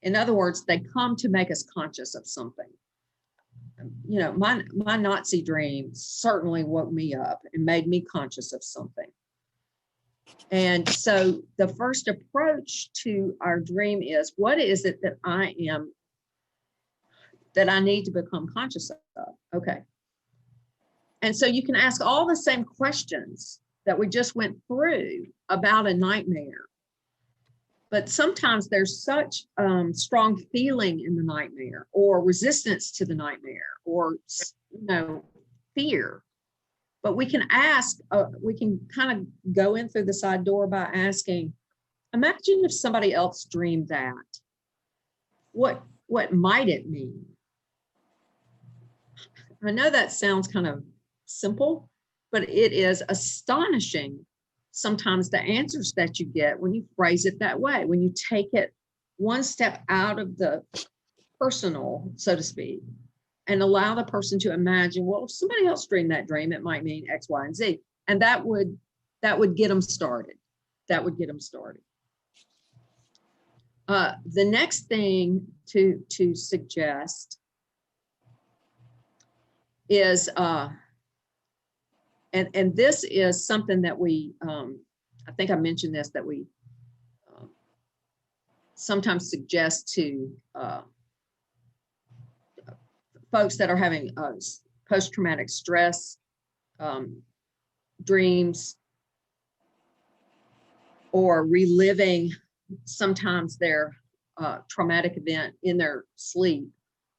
In other words, they come to make us conscious of something. You know, my Nazi dream certainly woke me up and made me conscious of something. And so the first approach to our dream is, what is it that I need to become conscious of? Okay. And so you can ask all the same questions that we just went through about a nightmare. But sometimes there's such strong feeling in the nightmare, or resistance to the nightmare, or fear. But we can ask, we can kind of go in through the side door by asking, imagine if somebody else dreamed that. What might it mean? I know that sounds kind of simple, but it is astonishing sometimes the answers that you get when you phrase it that way, when you take it one step out of the personal, so to speak, and allow the person to imagine, well, if somebody else dreamed that dream, it might mean X, Y, and Z. And that would get them started. That would get them started. The next thing to suggest is, and this is something that we, I think I mentioned this, that we sometimes suggest to folks that are having post-traumatic stress dreams, or reliving sometimes their traumatic event in their sleep,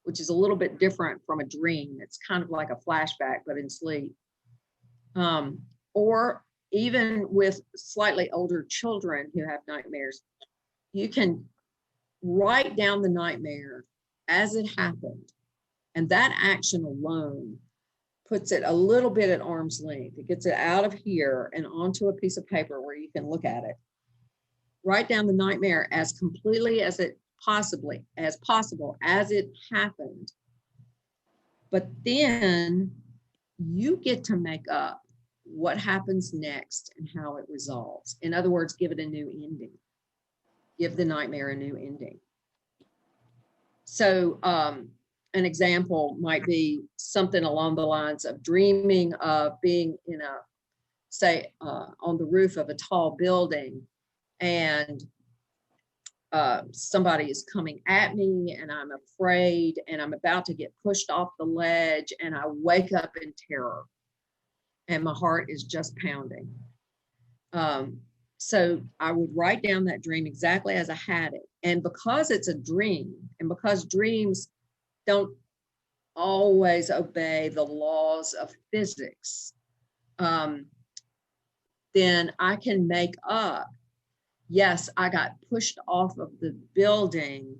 which is a little bit different from a dream. It's kind of like a flashback, but in sleep. Or even with slightly older children who have nightmares, you can write down the nightmare as it happened. And that action alone puts it a little bit at arm's length. It gets it out of here and onto a piece of paper where you can look at it. Write down the nightmare as completely as possible as it happened. But then you get to make up what happens next and how it resolves. In other words, give it a new ending. Give the nightmare a new ending. So an example might be something along the lines of dreaming of being in a say on the roof of a tall building, and somebody is coming at me and I'm afraid and I'm about to get pushed off the ledge, and I wake up in terror and my heart is just pounding. So I would write down that dream exactly as I had it. And because it's a dream, and because dreams don't always obey the laws of physics, then I can make up, yes, I got pushed off of the building,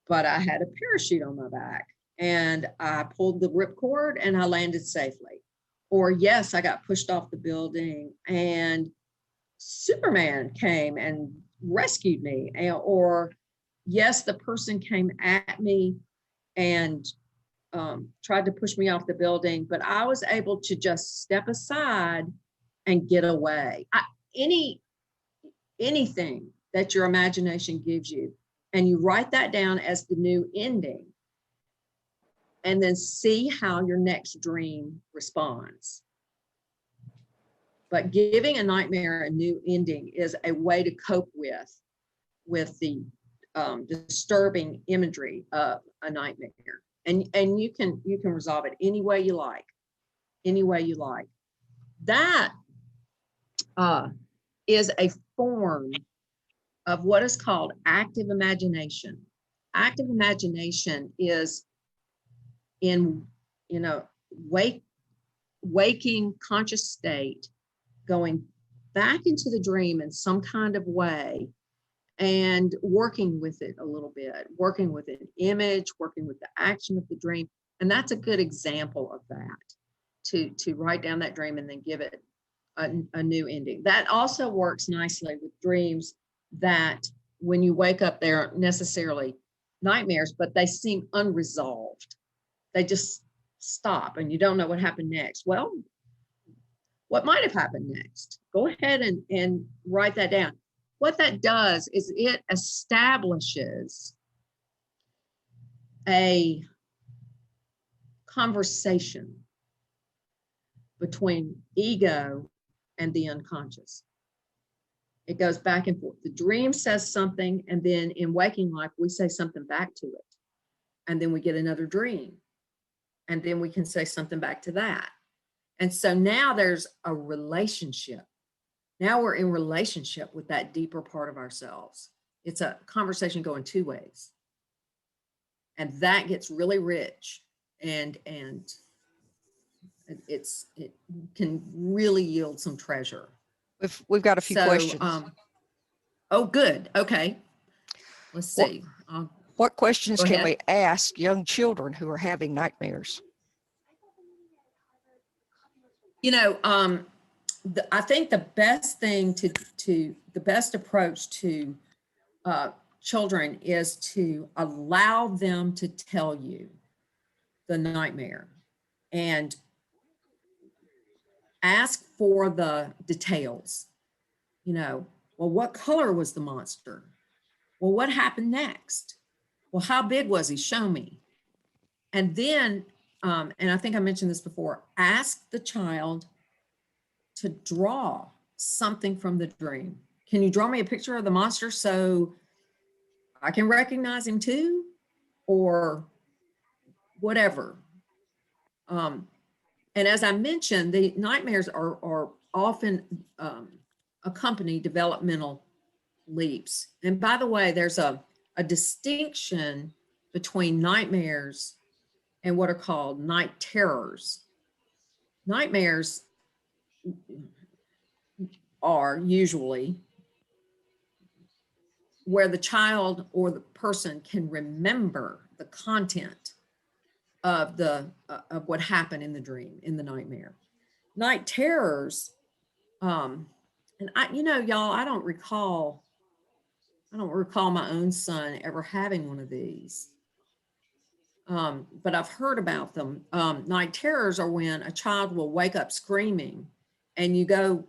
but I had a parachute on my back and I pulled the ripcord and I landed safely. Or yes, I got pushed off the building and Superman came and rescued me. Or yes, the person came at me and tried to push me off the building, but I was able to just step aside and get away. Anything that your imagination gives you, and you write that down as the new ending, and then see how your next dream responds. But giving a nightmare a new ending is a way to cope with the disturbing imagery of a nightmare. And you can resolve it any way you like, any way you like. That is a form of what is called active imagination. Active imagination is in waking conscious state, going back into the dream in some kind of way and working with it a little bit, working with an image, working with the action of the dream. And that's a good example of that, to write down that dream and then give it a new ending. That also works nicely with dreams that when you wake up, they aren't necessarily nightmares, but they seem unresolved. They just stop and you don't know what happened next. Well, what might have happened next? Go ahead and write that down. What that does is it establishes a conversation between ego and the unconscious. It goes back and forth. The dream says something, and then in waking life, we say something back to it. And then we get another dream. And then we can say something back to that. And so now there's a relationship. Now we're in relationship with that deeper part of ourselves. It's a conversation going two ways. And that gets really rich, and it can really yield some treasure. We've got a few questions. Oh, good. Okay. Let's see. What questions Go can ahead. we ask young children who are having nightmares? I think the best thing the best approach to children is to allow them to tell you the nightmare and ask for the details. Well, what color was the monster? Well, what happened next? Well, how big was he? Show me. And then, and I think I mentioned this before, ask the child to draw something from the dream. Can you draw me a picture of the monster so I can recognize him too? Or whatever. And as I mentioned, the nightmares are often accompany developmental leaps. And by the way, there's a distinction between nightmares and what are called night terrors. Nightmares are usually where the child or the person can remember the content of of what happened in the dream, in the nightmare. Night terrors, and y'all, I don't recall my own son ever having one of these. But I've heard about them. Night terrors are when a child will wake up screaming and you go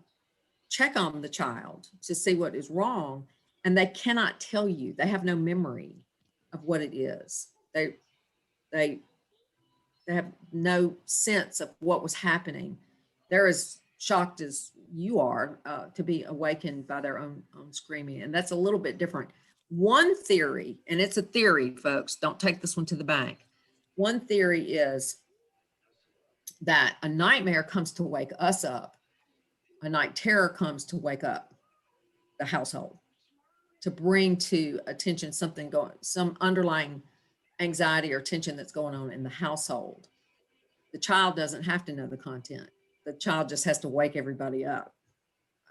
check on the child to see what is wrong, and they cannot tell you. They have no memory of what it is. They have no sense of what was happening. There is shocked as you are to be awakened by their own screaming. And that's a little bit different. One theory, and it's a theory, folks, don't take this one to the bank. One theory is that a nightmare comes to wake us up. A night terror comes to wake up the household, to bring to attention something going, some underlying anxiety or tension that's going on in the household. The child doesn't have to know the content. The child just has to wake everybody up,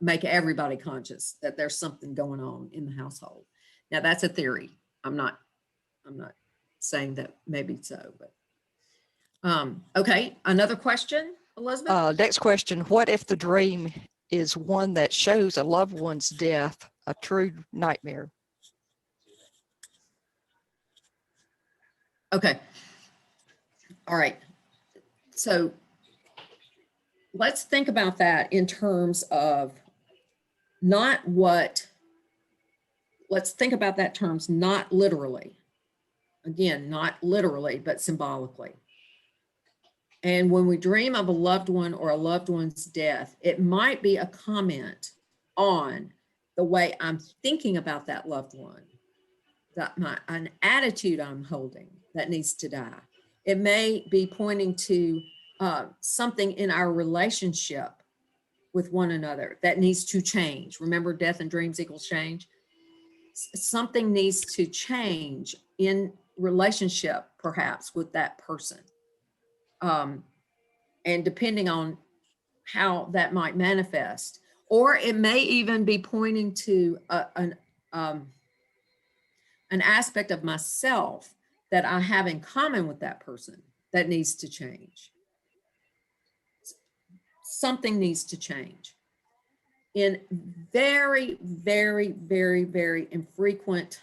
make everybody conscious that there's something going on in the household. Now that's a theory. I'm not saying that maybe so, but okay. Another question, Elizabeth? Next question. What if the dream is one that shows a loved one's death, a true nightmare? Okay. All right. So let's think about that in terms of not what, let's think about that terms, not literally. Again, not literally, but symbolically. And when we dream of a loved one or a loved one's death, it might be a comment on the way I'm thinking about that loved one, that an attitude I'm holding that needs to die. It may be pointing to something in our relationship with one another that needs to change. Remember, death and dreams equals change. Something needs to change in relationship, perhaps, with that person. And depending on how that might manifest, or it may even be pointing to an aspect of myself that I have in common with that person that needs to change. Something needs to change. In very, very, very, very infrequent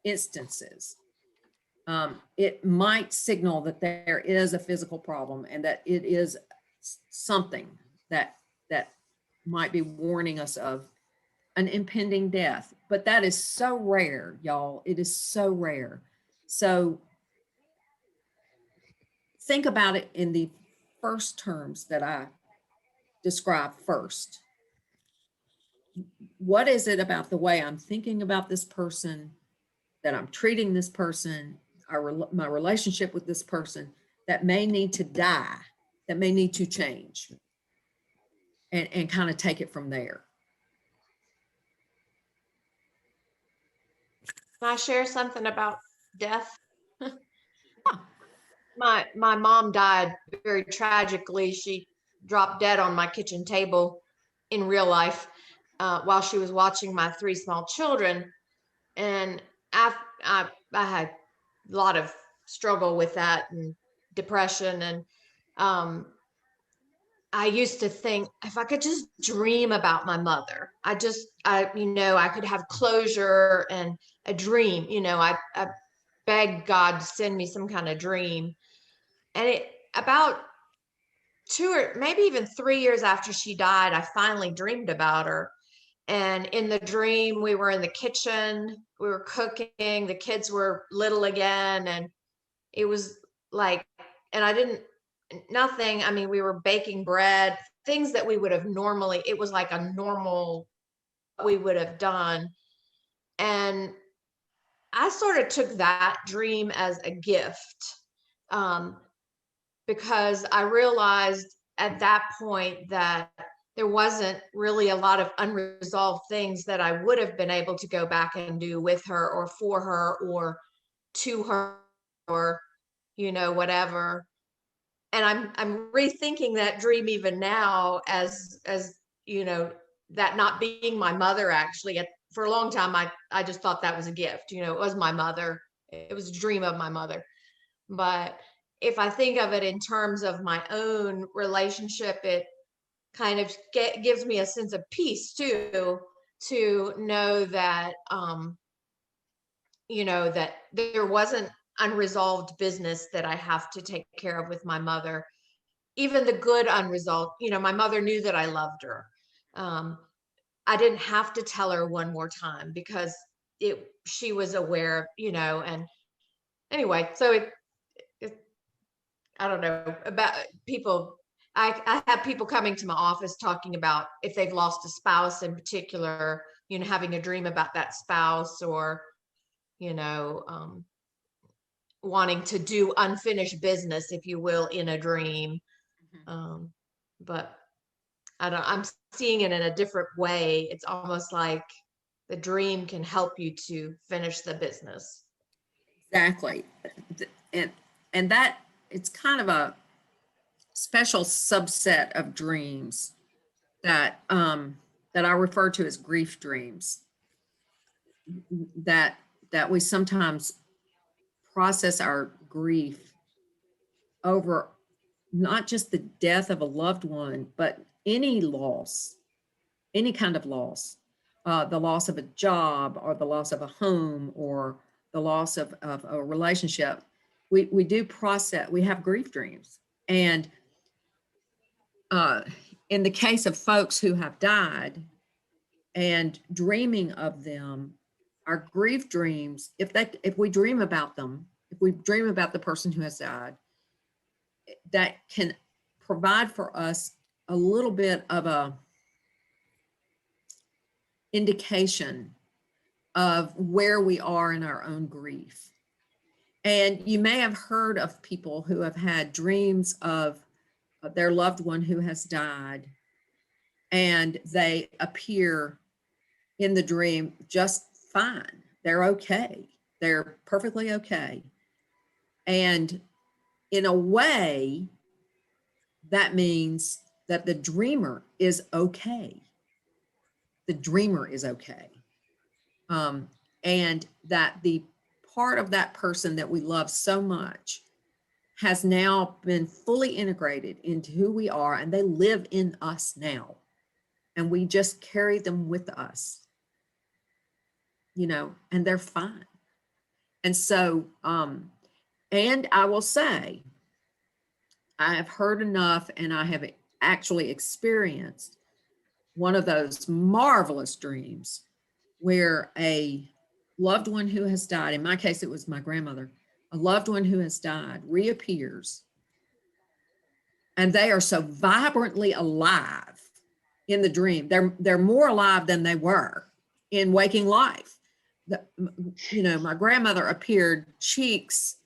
instances, it might signal that there is a physical problem and that it is something that might be warning us of an impending death. But that is so rare, y'all. It is so rare. So think about it in the first terms that I described first. What is it about the way I'm thinking about this person, that I'm treating this person, my relationship with this person, that may need to die, that may need to change, and kind of take it from there. Can I share something about death? My mom died very tragically. She dropped dead on my kitchen table in real life while she was watching my 3 small children. And I had a lot of struggle with that and depression. And I used to think if I could just dream about my mother, I could have closure and a dream. I begged God to send me some kind of dream. And about 2 or maybe even 3 years after she died, I finally dreamed about her. And in the dream, we were in the kitchen, we were cooking, the kids were little again. And it was like, and I mean, we were baking bread, things that we would have normally, it was like a normal, we would have done. And I sort of took that dream as a gift because I realized at that point that there wasn't really a lot of unresolved things that I would have been able to go back and do with her or for her or to her or, whatever. And I'm rethinking that dream even now as that not being my mother. Actually, for a long time, I just thought that was a gift. It was my mother. It was a dream of my mother. But if I think of it in terms of my own relationship, it kind of gives me a sense of peace too, to know that, that there wasn't unresolved business that I have to take care of with my mother. Even the good unresolved, my mother knew that I loved her. I didn't have to tell her one more time because she was aware, and anyway, so I don't know about people. I have people coming to my office talking about if they've lost a spouse in particular, having a dream about that spouse, or, wanting to do unfinished business, if you will, in a dream. But I'm seeing it in a different way. It's almost like the dream can help you to finish the business. Exactly. And that it's kind of a special subset of dreams that that I refer to as grief dreams, that we sometimes process our grief over not just the death of a loved one, but any loss, any kind of loss, the loss of a job, or the loss of a home, or the loss of a relationship. We do process, we have grief dreams. And in the case of folks who have died and dreaming of them, our grief dreams, if we dream about them, if we dream about the person who has died, that can provide for us a little bit of a indication of where we are in our own grief. And you may have heard of people who have had dreams of their loved one who has died, and they appear in the dream just fine. They're okay. They're perfectly okay. And in a way, that means that the dreamer is okay. The dreamer is okay. And that the part of that person that we love so much has now been fully integrated into who we are, and they live in us now. And we just carry them with us, and they're fine. And so, and I will say, I have heard enough, and I have actually experienced one of those marvelous dreams where a loved one who has died, in my case, it was my grandmother, a loved one who has died reappears, and they are so vibrantly alive in the dream. They're more alive than they were in waking life. My grandmother appeared cheeks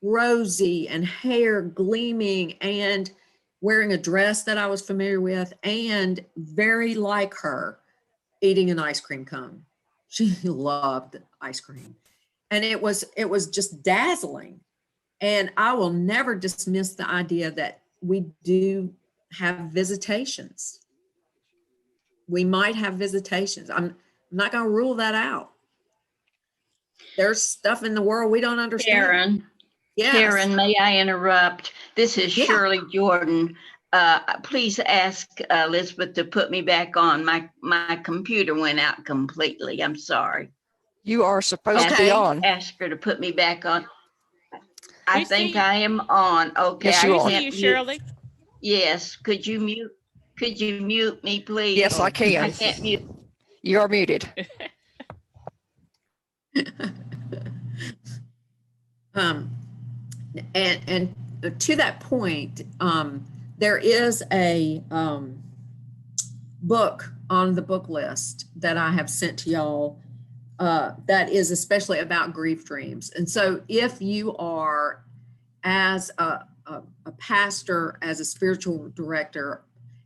rosy and hair gleaming and wearing a dress that I was familiar with, and very like her, eating an ice cream cone. She loved ice cream. And it was just dazzling. And I will never dismiss the idea that we do have visitations. We might have visitations. I'm not going to rule that out. There's stuff in the world we don't understand. Karen, yes. Karen, may I interrupt? This is Yeah. Shirley Jordan. Please ask Elizabeth to put me back on. My computer went out completely. I'm sorry. You are supposed to be on. Ask her to put me back on. I We think see- I am on. Okay. Yes, you I are. See can't you, mute. Shirley. Yes. Could you mute me, please? Yes, I can. I can't mute. You are muted. And to that point, there is a book on the book list that I have sent to y'all that is especially about grief dreams. And so if you are, as a pastor, as a spiritual director,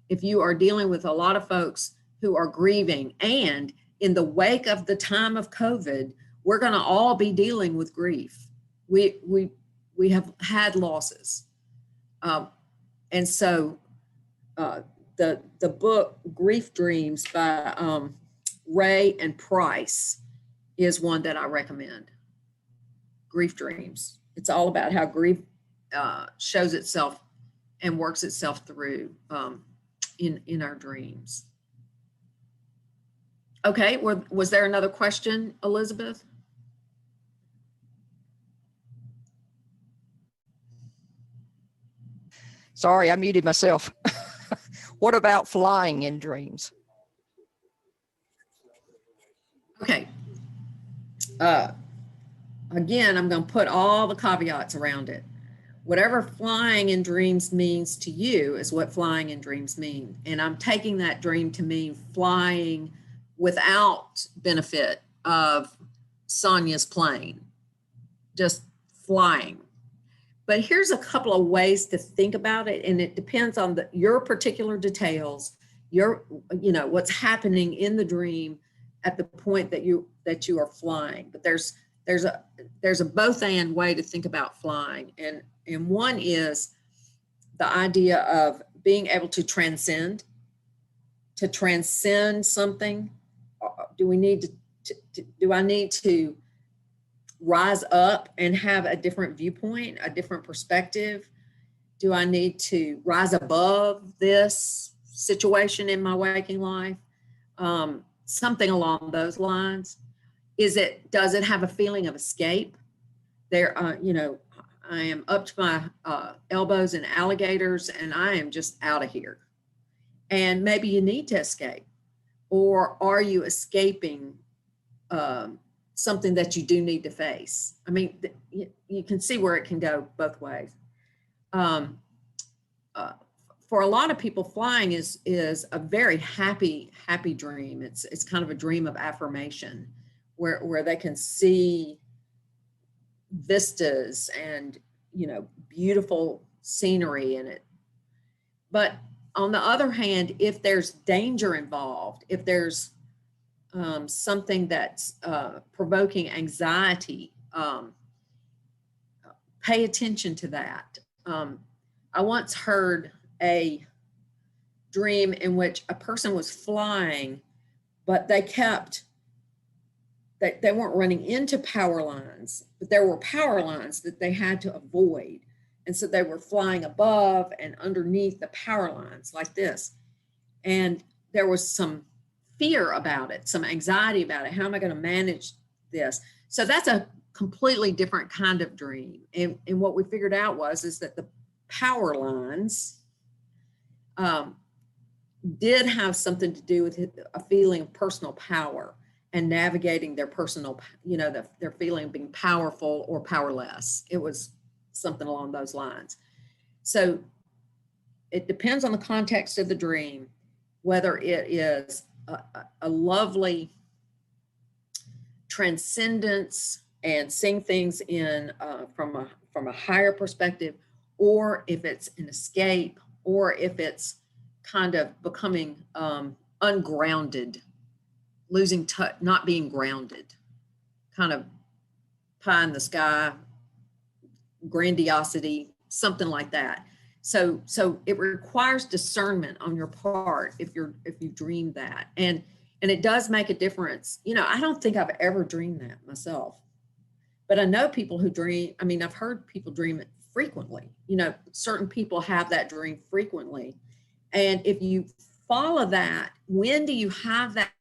if you are dealing with a lot of folks who are grieving, and in the wake of the time of COVID, we're going to all be dealing with grief. We have had losses. And so the book Grief Dreams by Ray and Price is one that I recommend. Grief Dreams. It's all about how grief shows itself and works itself through in our dreams. Okay, was there another question, Elizabeth? Sorry, I muted myself. What about flying in dreams? Okay. Again, I'm going to put all the caveats around it. whatever flying in dreams means to you is what flying in dreams mean. And I'm taking that dream to mean flying without benefit of Sonia's plane, just flying. But here's a couple of ways to think about it, and it depends on your particular details, what's happening in the dream at the point that you are flying. But there's a both and way to think about flying, and one is the idea of being able to transcend something. Do I need to rise up and have a different viewpoint, a different perspective? Do I need to rise above this situation in my waking life? Something along those lines. Does it have a feeling of escape? I am up to my elbows in alligators and I am just out of here. And maybe you need to escape. Or are you escaping something that you do need to face? I mean, you can see where it can go both ways. For a lot of people, flying is a very happy dream. It's kind of a dream of affirmation where they can see vistas and, beautiful scenery in it. But on the other hand, if there's danger involved, if there's something that's provoking anxiety, pay attention to that. I once heard a dream in which a person was flying, but they weren't running into power lines, but there were power lines that they had to avoid. And so they were flying above and underneath the power lines like this. And there was some fear about it, some anxiety about it. How am I going to manage this? So that's a completely different kind of dream. And what we figured out is that the power lines did have something to do with a feeling of personal power and navigating their personal, their feeling of being powerful or powerless. It was something along those lines. So it depends on the context of the dream, whether it is a lovely transcendence and seeing things in from a higher perspective, or if it's an escape, or if it's kind of becoming ungrounded, losing touch, not being grounded, kind of pie in the sky, grandiosity, something like that. So it requires discernment on your part if you dream that, and it does make a difference. I don't think I've ever dreamed that myself, but I know people who dream. I mean, I've heard people dream it frequently. Certain people have that dream frequently, and if you follow that, when do you have that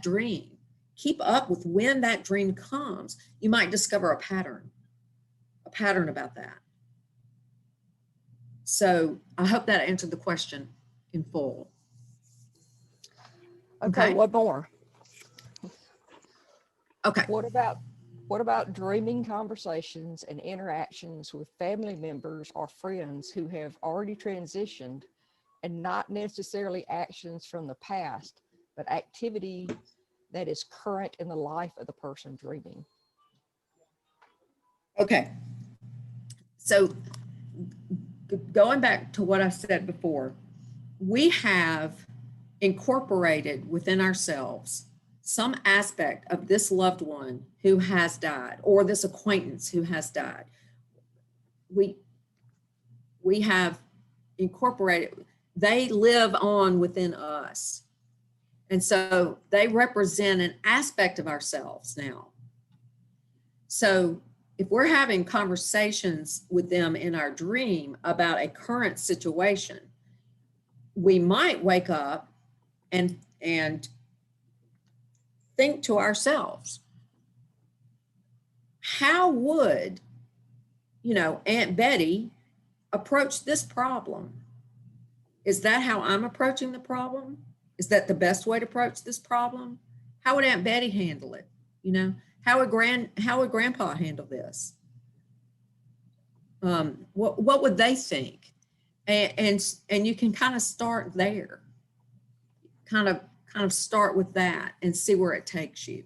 dream? Keep up with when that dream comes. You might discover a pattern about that. So I hope that answered the question in full. Okay, one more. Okay. What about dreaming conversations and interactions with family members or friends who have already transitioned, and not necessarily actions from the past, but activity that is current in the life of the person dreaming? Okay. So going back to what I said before, we have incorporated within ourselves some aspect of this loved one who has died, or this acquaintance who has died. We have incorporated, they live on within us. And so they represent an aspect of ourselves now. So if we're having conversations with them in our dream about a current situation, we might wake up and think to ourselves, how would, Aunt Betty approach this problem? Is that how I'm approaching the problem? Is that the best way to approach this problem? How would Aunt Betty handle it? How would Grandpa handle this? what would they think? And you can kind of start there, kind of start with that and see where it takes you.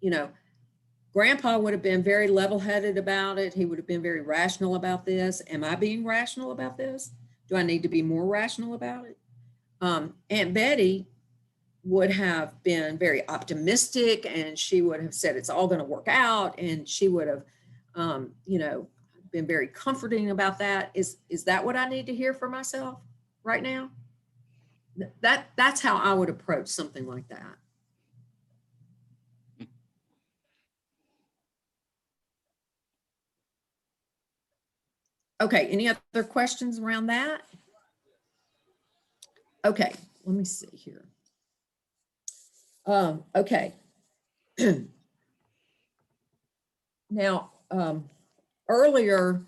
You know, Grandpa would have been very level-headed about it. He would have been very rational about this. Am I being rational about this? Do I need to be more rational about it? Aunt Betty would have been very optimistic, and she would have said it's all going to work out, and she would have, you know, been very comforting about that. Is that what I need to hear for myself right now? That's how I would approach something like that. Okay, any other questions around that? Okay, let me see here. Okay. Now, earlier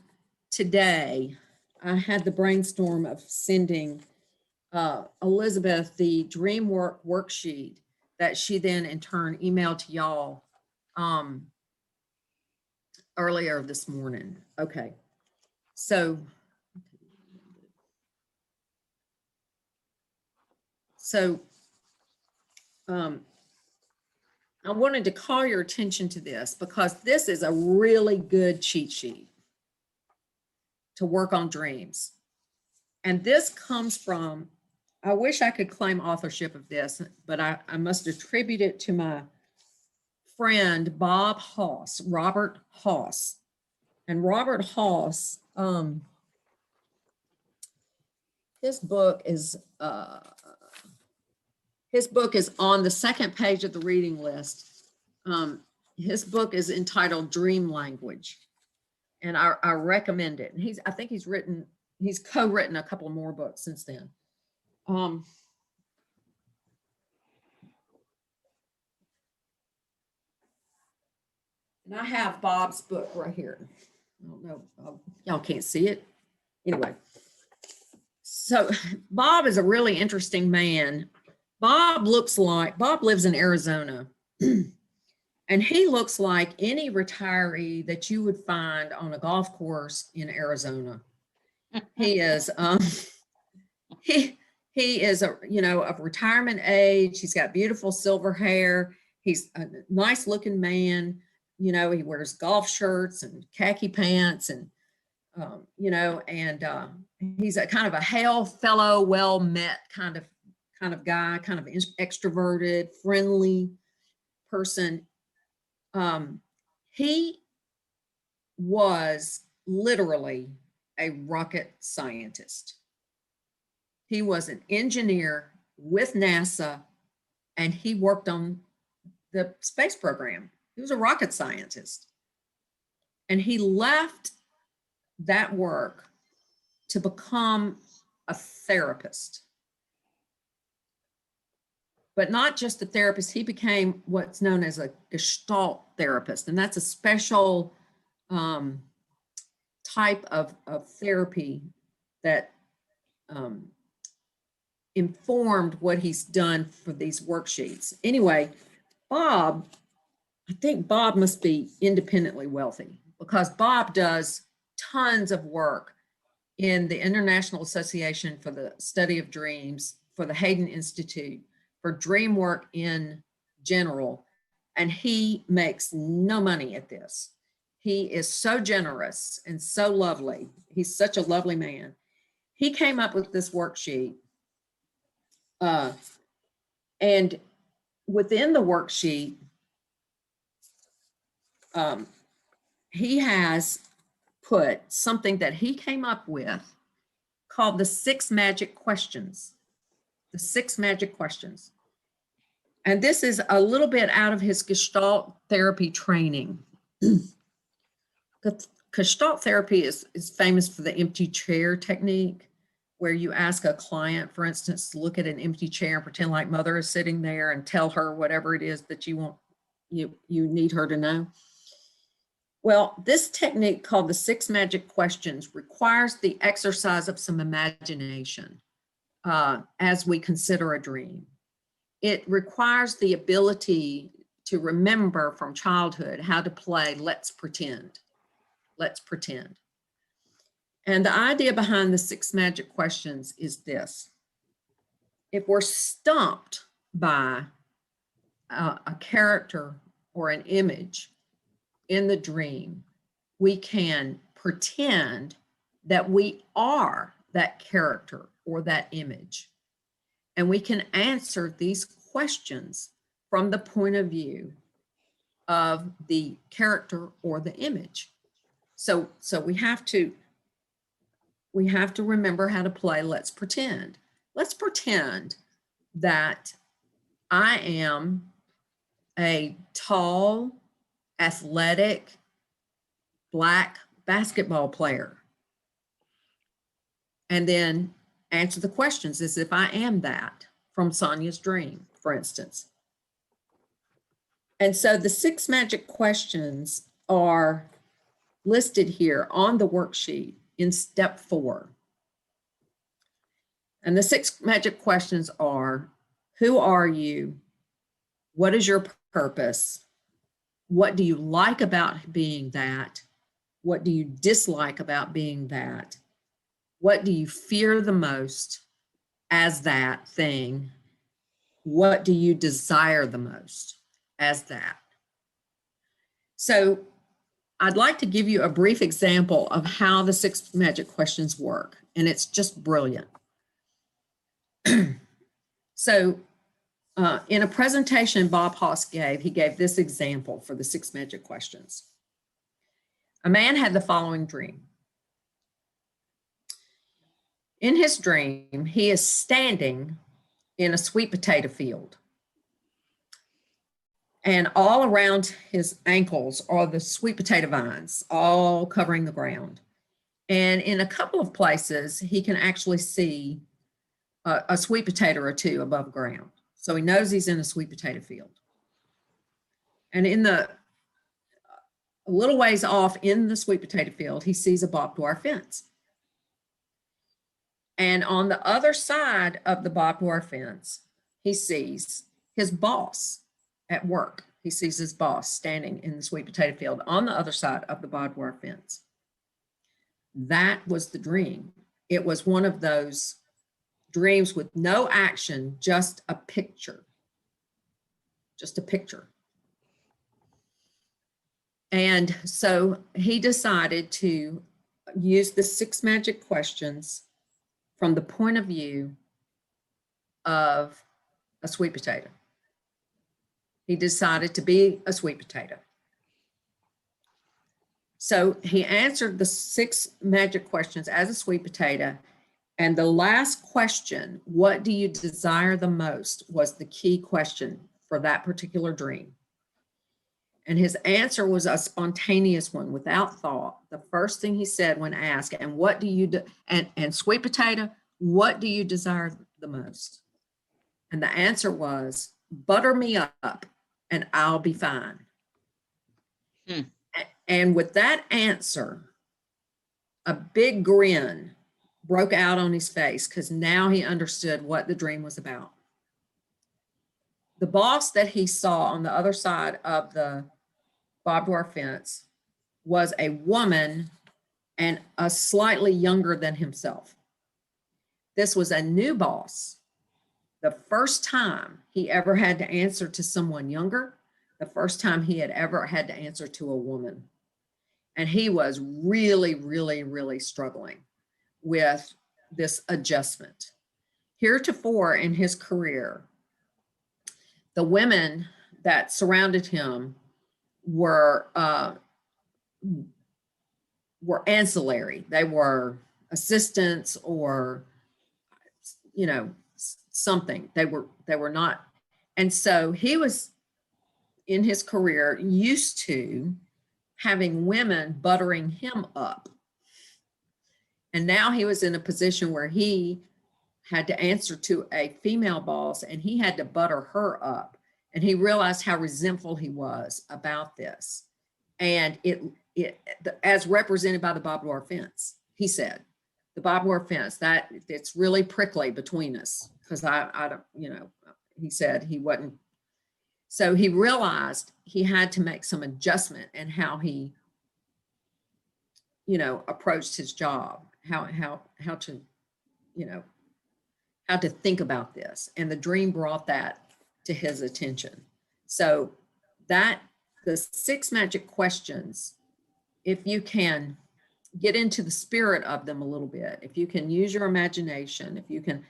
today, I had the brainstorm of sending Elizabeth the dream work worksheet that she then in turn emailed to y'all earlier this morning. Okay, so I wanted to call your attention to this because this is a really good cheat sheet to work on dreams. And this comes from, I wish I could claim authorship of this, but I must attribute it to my friend, Bob Hoss, Robert Hoss. And Robert Hoss, his book is on the second page of the reading list. His book is entitled Dream Language, and I recommend it. And I think he's co-written a couple more books since then. And I have Bob's book right here. I don't know, y'all can't see it. Anyway, so Bob is a really interesting man. Bob lives in Arizona, and he looks like any retiree that you would find on a golf course in Arizona. He is, he is of retirement age. He's got beautiful silver hair. He's a nice looking man. You know, he wears golf shirts and khaki pants and, he's a kind of a hail fellow, well-met kind of guy, kind of extroverted, friendly person. He was literally a rocket scientist. He was an engineer with NASA, and he worked on the space program. He was a rocket scientist. And he left that work to become a therapist. But not just a therapist, he became what's known as a Gestalt therapist. And that's a special type of therapy that informed what he's done for these worksheets. Anyway, I think Bob must be independently wealthy because Bob does tons of work in the International Association for the Study of Dreams, for the Hayden Institute, for dream work in general, and he makes no money at this. He is so generous and so lovely. He's such a lovely man. He came up with this worksheet, and within the worksheet, he has put something that he came up with called the 6 magic questions. The 6 magic questions. And this is a little bit out of his Gestalt therapy training. Gestalt therapy is famous for the empty chair technique, where you ask a client, for instance, to look at an empty chair and pretend like mother is sitting there and tell her whatever it is that you need her to know. Well, this technique called the 6 magic questions requires the exercise of some imagination as we consider a dream. It requires the ability to remember from childhood how to play Let's Pretend. Let's pretend. And the idea behind the 6 magic questions is this. If we're stumped by a character or an image in the dream, we can pretend that we are that character or that image. And we can answer these questions from the point of view of the character or the image. So we have to remember how to play Let's Pretend. Let's pretend that I am a tall, athletic, Black basketball player. And then answer the questions as if I am that from Sonia's dream, for instance. And so the 6 magic questions are listed here on the worksheet in step 4. And the 6 magic questions are, who are you? What is your purpose? What do you like about being that? What do you dislike about being that? What do you fear the most as that thing? What do you desire the most as that? So I'd like to give you a brief example of how the 6 magic questions work, and it's just brilliant. So in a presentation Bob Haas gave, he gave this example for the 6 magic questions. A man had the following dream. In his dream, he is standing in a sweet potato field. And all around his ankles are the sweet potato vines, all covering the ground. And in a couple of places, he can actually see a sweet potato or 2 above ground. So he knows he's in a sweet potato field. And a little ways off in the sweet potato field, he sees a barbed wire fence. And on the other side of the barbed wire fence, he sees his boss at work. He sees his boss standing in the sweet potato field on the other side of the barbed wire fence. That was the dream. It was one of those dreams with no action, just a picture. Just a picture. And so he decided to use the 6 magic questions from the point of view of a sweet potato. He decided to be a sweet potato. So he answered the 6 magic questions as a sweet potato. And the last question, what do you desire the most, was the key question for that particular dream. And his answer was a spontaneous one without thought. The first thing he said when asked, and what do you, and sweet potato, what do you desire the most? And the answer was, butter me up and I'll be fine. And with that answer, a big grin broke out on his face because now he understood what the dream was about. The boss that he saw on the other side of the barbed wire fence was a woman and a slightly younger than himself. This was a new boss. The first time he ever had to answer to someone younger, the first time he had ever had to answer to a woman. And he was really, really, really struggling with this adjustment. Heretofore in his career, the women that surrounded him were ancillary. They were assistants or, you know, something. They were not. And so he was in his career used to having women buttering him up. And now he was in a position where he had to answer to a female boss and he had to butter her up. And he realized how resentful he was about this. And it as represented by the barbed wire fence, he said, the barbed wire fence, that it's really prickly between us because I don't, you know, he said he wasn't. So he realized he had to make some adjustment in how he approached his job, how to, how to think about this. And the dream brought that to his attention. So the 6 magic questions, if you can get into the spirit of them a little bit, if you can use your imagination, if you can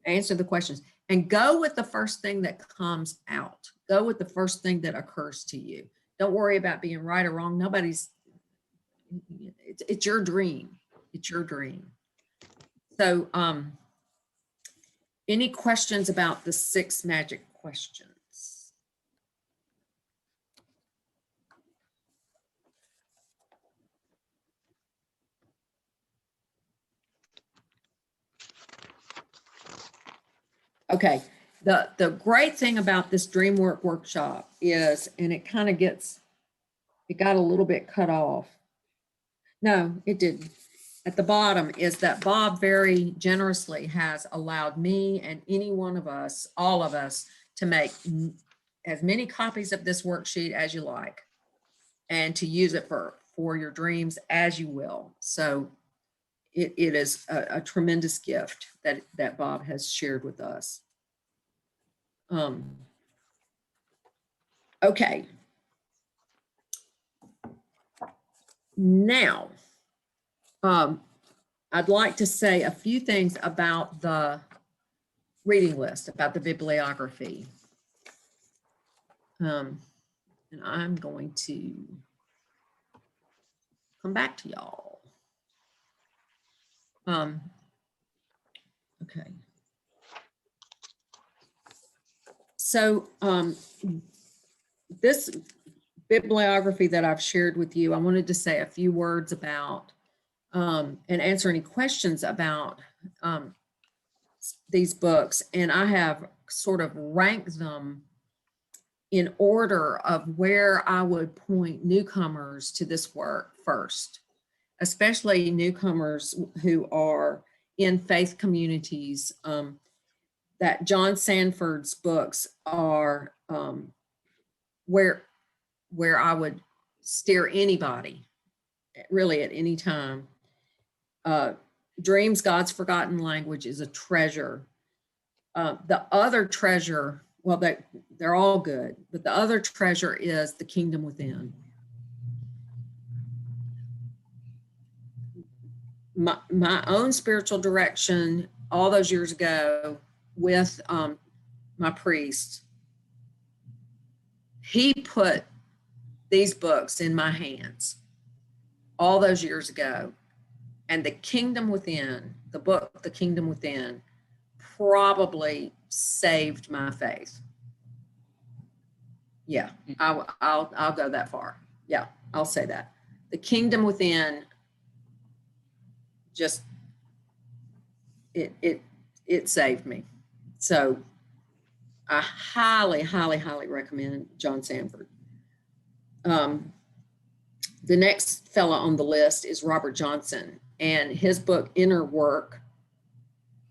answer the questions and go with the first thing that comes out, go with the first thing that occurs to you. Don't worry about being right or wrong. It's your dream. It's your dream. So, any questions about the 6 magic questions? Okay, the great thing about this dream work workshop is, and it got a little bit cut off. No, it didn't. At the bottom is that Bob very generously has allowed me and any one of us, all of us, to make as many copies of this worksheet as you like and to use it for your dreams as you will. So it is a tremendous gift that Bob has shared with us. Okay. Now, I'd like to say a few things about the reading list, about the bibliography. And I'm going to come back to y'all. Okay. So this bibliography that I've shared with you, I wanted to say a few words about and answer any questions about these books. And I have sort of ranked them in order of where I would point newcomers to this work first, especially newcomers who are in faith communities. That John Sanford's books are where I would steer anybody, really at any time. Dreams, God's Forgotten Language is a treasure. The other treasure, well, they're all good, but the other treasure is The Kingdom Within. My own spiritual direction all those years ago with my priest, he put these books in my hands all those years ago. And The Kingdom Within, the book, The Kingdom Within, probably saved my faith. Yeah, I'll go that far. Yeah, I'll say that. The Kingdom Within, just, it saved me. So I highly, highly, highly recommend John Sanford. The next fella on the list is Robert Johnson, and his book, Inner Work,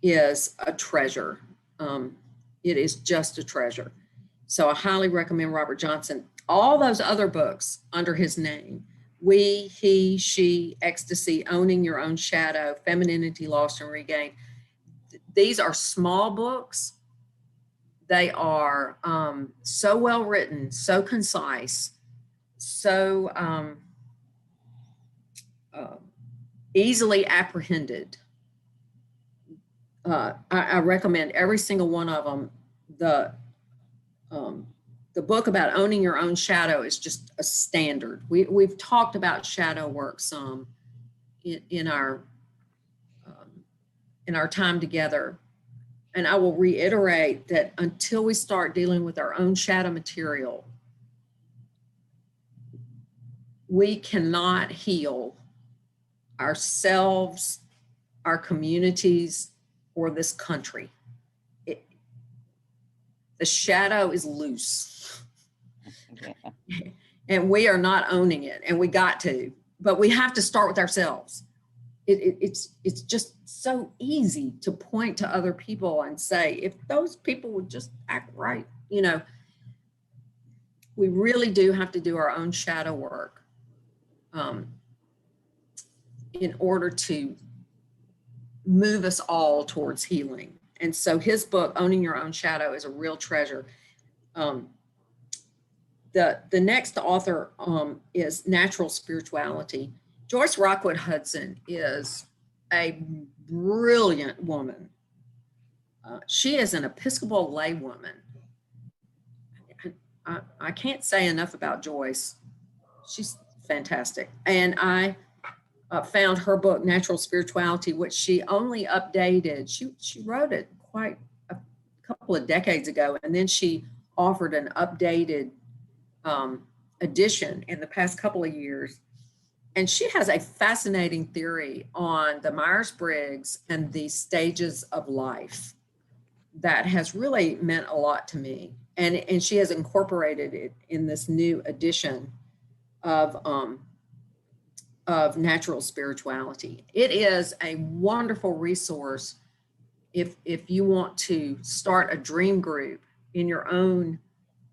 is a treasure. It is just a treasure. So I highly recommend Robert Johnson. All those other books under his name, We, He, She, Ecstasy, Owning Your Own Shadow, Femininity Lost and Regained, these are small books. They are so well written, so concise, so easily apprehended. I recommend every single one of them. The book about owning your own shadow is just a standard. We've talked about shadow work some in our time together. And I will reiterate that until we start dealing with our own shadow material, we cannot heal ourselves, our communities, or this country. The shadow is loose. Yeah. And we are not owning it, and we got to, but we have to start with ourselves. It's just so easy to point to other people and say, if those people would just act right, we really do have to do our own shadow work. in order to move us all towards healing. And so his book, Owning Your Own Shadow, is a real treasure. The next author is Natural Spirituality. Joyce Rockwood Hudson is a brilliant woman. She is an Episcopal laywoman. I can't say enough about Joyce. She's fantastic. And I found her book, Natural Spirituality, which she only updated. She wrote it quite a couple of decades ago, and then she offered an updated edition in the past couple of years. And she has a fascinating theory on the Myers-Briggs and the stages of life that has really meant a lot to me. And she has incorporated it in this new edition of Natural Spirituality. It is a wonderful resource if you want to start a dream group in your own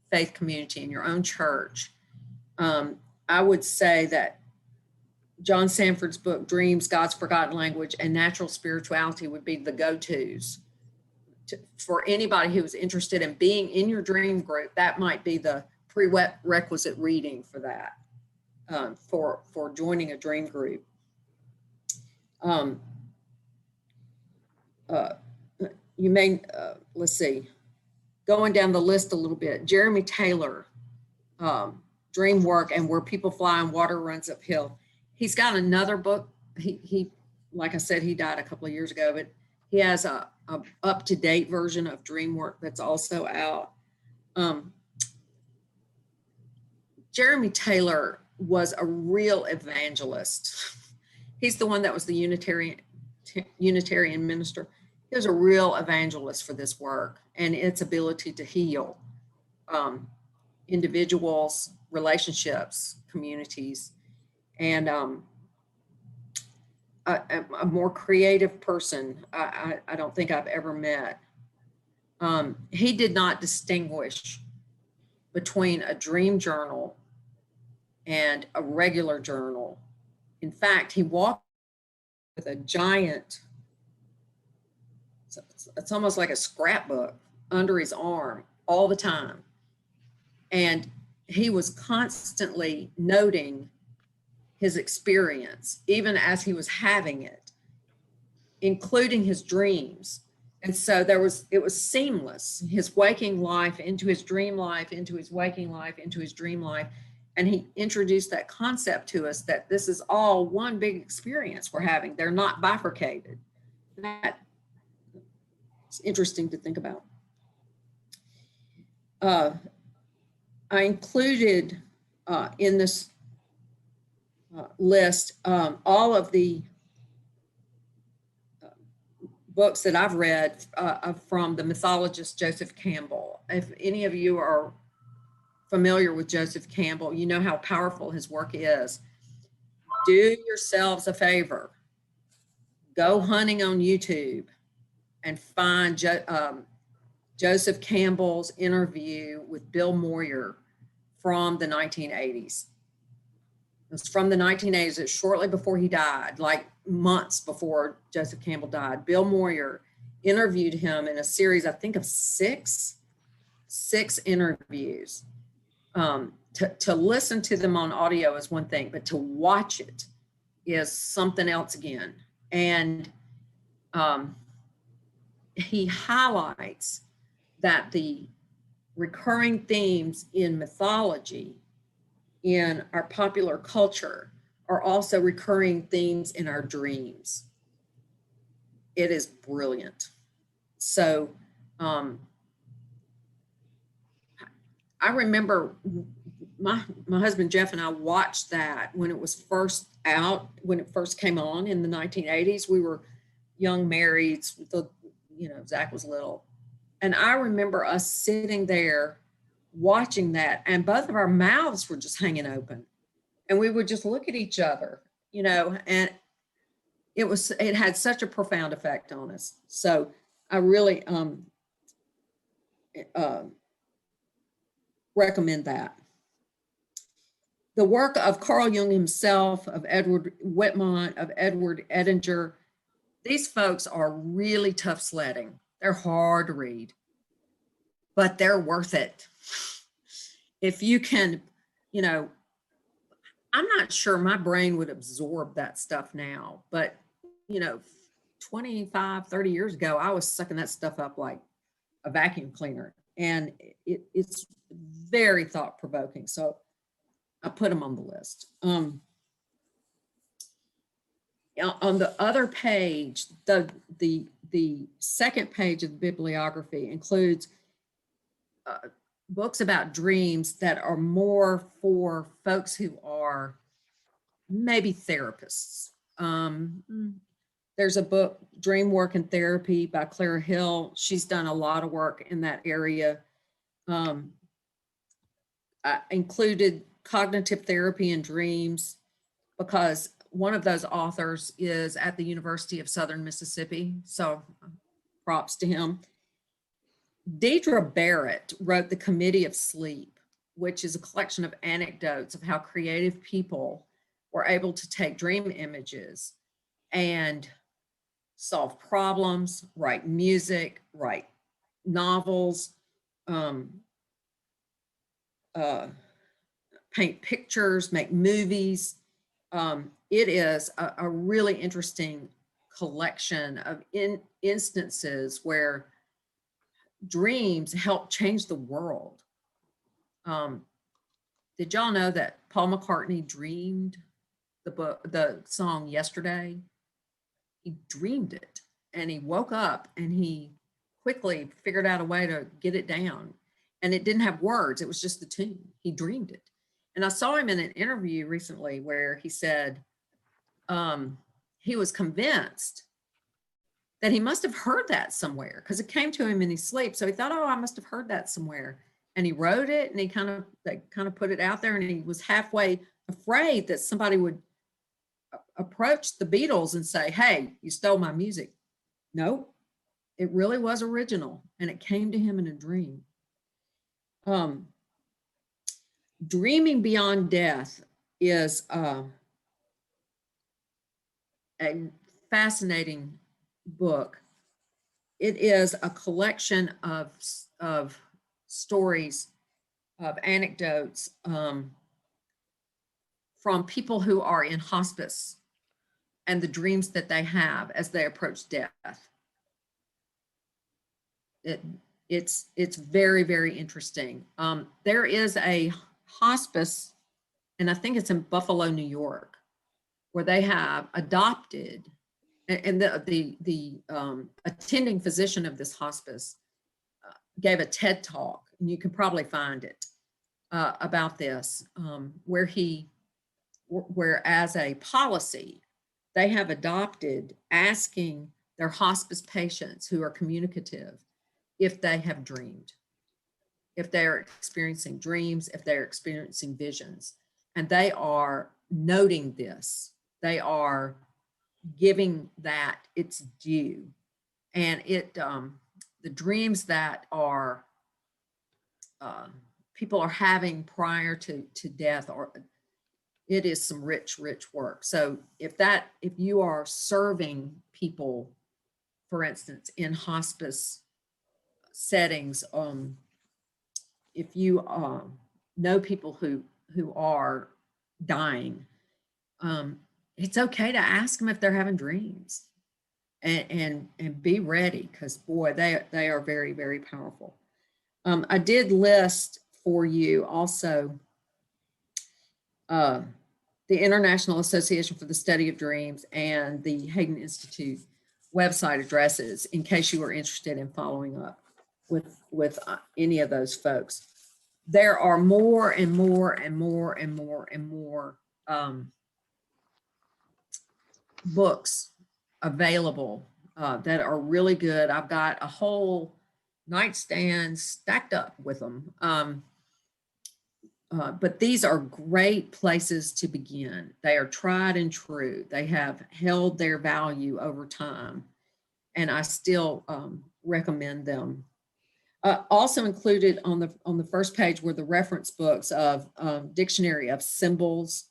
faith community, in your own church. I would say that John Sanford's book, Dreams, God's Forgotten Language, and Natural Spirituality would be the go-tos. For anybody who is interested in being in your dream group, that might be the prerequisite reading for that, for joining a dream group. You may, let's see, going down the list a little bit, Jeremy Taylor, Dream Work and Where People Fly and Water Runs Uphill. He's got another book. He like I said, he died a couple of years ago, but he has a up-to-date version of Dream Work that's also out. Jeremy Taylor was a real evangelist. He's the one that was the Unitarian minister. He was a real evangelist for this work and its ability to heal individuals, relationships, communities, and a more creative person I don't think I've ever met. He did not distinguish between a dream journal and a regular journal. In fact, he walked with a giant, it's almost like a scrapbook under his arm all the time. And he was constantly noting his experience, even as he was having it, including his dreams. And so it was seamless, his waking life into his dream life, into his waking life, into his dream life. And he introduced that concept to us that this is all one big experience we're having. They're not bifurcated. That's interesting to think about. I included in this list all of the books that I've read from the mythologist Joseph Campbell. If any of you are familiar with Joseph Campbell, you know how powerful his work is. Do yourselves a favor. Go hunting on YouTube and find Joseph Campbell's interview with Bill Moyer from the 1980s. It was from the 1980s. It's shortly before he died, like months before Joseph Campbell died. Bill Moyer interviewed him in a series, I think, of six interviews. To listen to them on audio is one thing, but to watch it is something else again. And he highlights that the recurring themes in mythology in our popular culture are also recurring themes in our dreams. It is brilliant. So I remember my husband Jeff and I watched that when it was first out, when it first came on in the 1980s. We were young marrieds, Zach was little. And I remember us sitting there watching that, and both of our mouths were just hanging open. And we would just look at each other, and it had such a profound effect on us. So I really recommend that. the work of Carl Jung himself, of Edward Whitmont, of Edward Edinger, these folks are really tough sledding. They're hard to read, but they're worth it. If you can, you know, I'm not sure my brain would absorb that stuff now, but, you know, 25, 30 years ago, I was sucking that stuff up like a vacuum cleaner, and it's very thought provoking. So I put them on the list. On the other page, the second page of the bibliography includes books about dreams that are more for folks who are maybe therapists. There's a book, Dream Work and Therapy by Clara Hill. She's done a lot of work in that area. I included cognitive therapy and dreams because one of those authors is at the University of Southern Mississippi, so props to him. Deirdre Barrett wrote The Committee of Sleep, which is a collection of anecdotes of how creative people were able to take dream images and solve problems, write music, write novels, paint pictures, make movies. It is a really interesting collection of instances where dreams help change the world. Did y'all know that Paul McCartney dreamed the song Yesterday? He dreamed it, and he woke up and he quickly figured out a way to get it down. And it didn't have words, it was just the tune. He dreamed it. And I saw him in an interview recently where he said he was convinced that he must have heard that somewhere because it came to him in his sleep. So he thought, oh, I must have heard that somewhere. And he wrote it, and he kind of put it out there, and he was halfway afraid that somebody would approach the Beatles and say, hey, you stole my music. No, it really was original, and it came to him in a dream. Dreaming Beyond Death is a fascinating book. It is a collection of stories, of anecdotes from people who are in hospice and the dreams that they have as they approach death. It's very, very interesting. There is a hospice, and I think it's in Buffalo, New York, where they have adopted, and the attending physician of this hospice gave a TED talk, and you can probably find it, about this, where as a policy, they have adopted asking their hospice patients who are communicative if they have dreamed, if they're experiencing dreams, if they're experiencing visions. And they are noting this. They are giving that its due. And the dreams that are people are having prior to death, it is some rich, rich work. So if you are serving people, for instance, in hospice settings, if you know people who are dying, it's okay to ask them if they're having dreams, and be ready, because boy, they are very, very powerful. I did list for you also the International Association for the Study of Dreams and the Hayden Institute website addresses in case you were interested in following up with any of those folks. There are more and more and more and more and more books available that are really good. I've got a whole nightstand stacked up with them. But these are great places to begin. They are tried and true. They have held their value over time, and I still recommend them. Also included on the first page were the reference books of Dictionary of Symbols,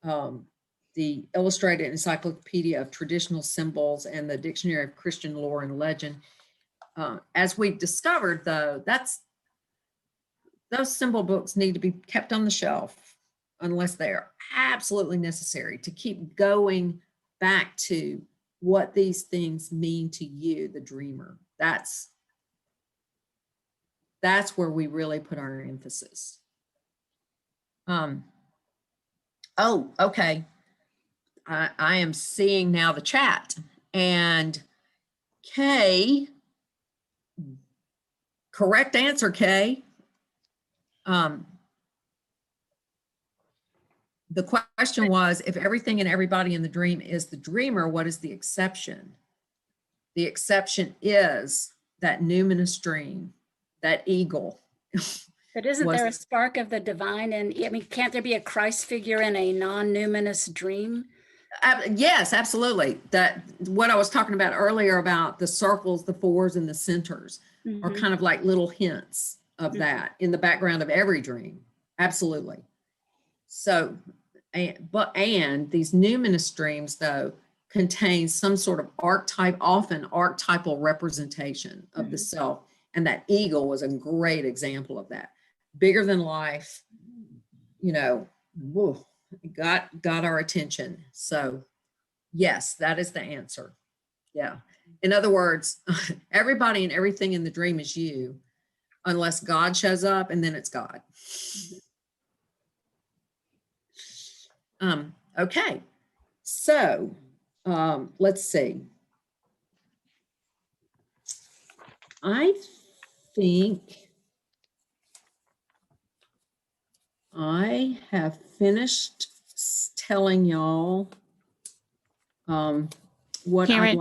the Illustrated Encyclopedia of Traditional Symbols, and the Dictionary of Christian Lore and Legend. As we've discovered, though, those symbol books need to be kept on the shelf unless they are absolutely necessary to keep going back to what these things mean to you, the dreamer. That's where we really put our emphasis. Oh, okay. I am seeing now the chat, and Kay, correct answer, Kay. The question was, if everything and everybody in the dream is the dreamer, what is the exception? The exception is that numinous dream, that eagle. But isn't there a spark of the divine? And I mean, can't there be a Christ figure in a non-numinous dream? Yes, absolutely. That what I was talking about earlier about the circles, the fours, and the centers are kind of like little hints of that in the background of every dream. Absolutely. So, and these numinous dreams, though, contain some sort of archetype, often archetypal representation of the self. And that eagle was a great example of that. Bigger than life, you know, whoa, got our attention. So yes, that is the answer. Yeah. In other words, everybody and everything in the dream is you, unless God shows up, and then it's God. Okay. So let's see. I think I have finished telling y'all what I'd Karen, like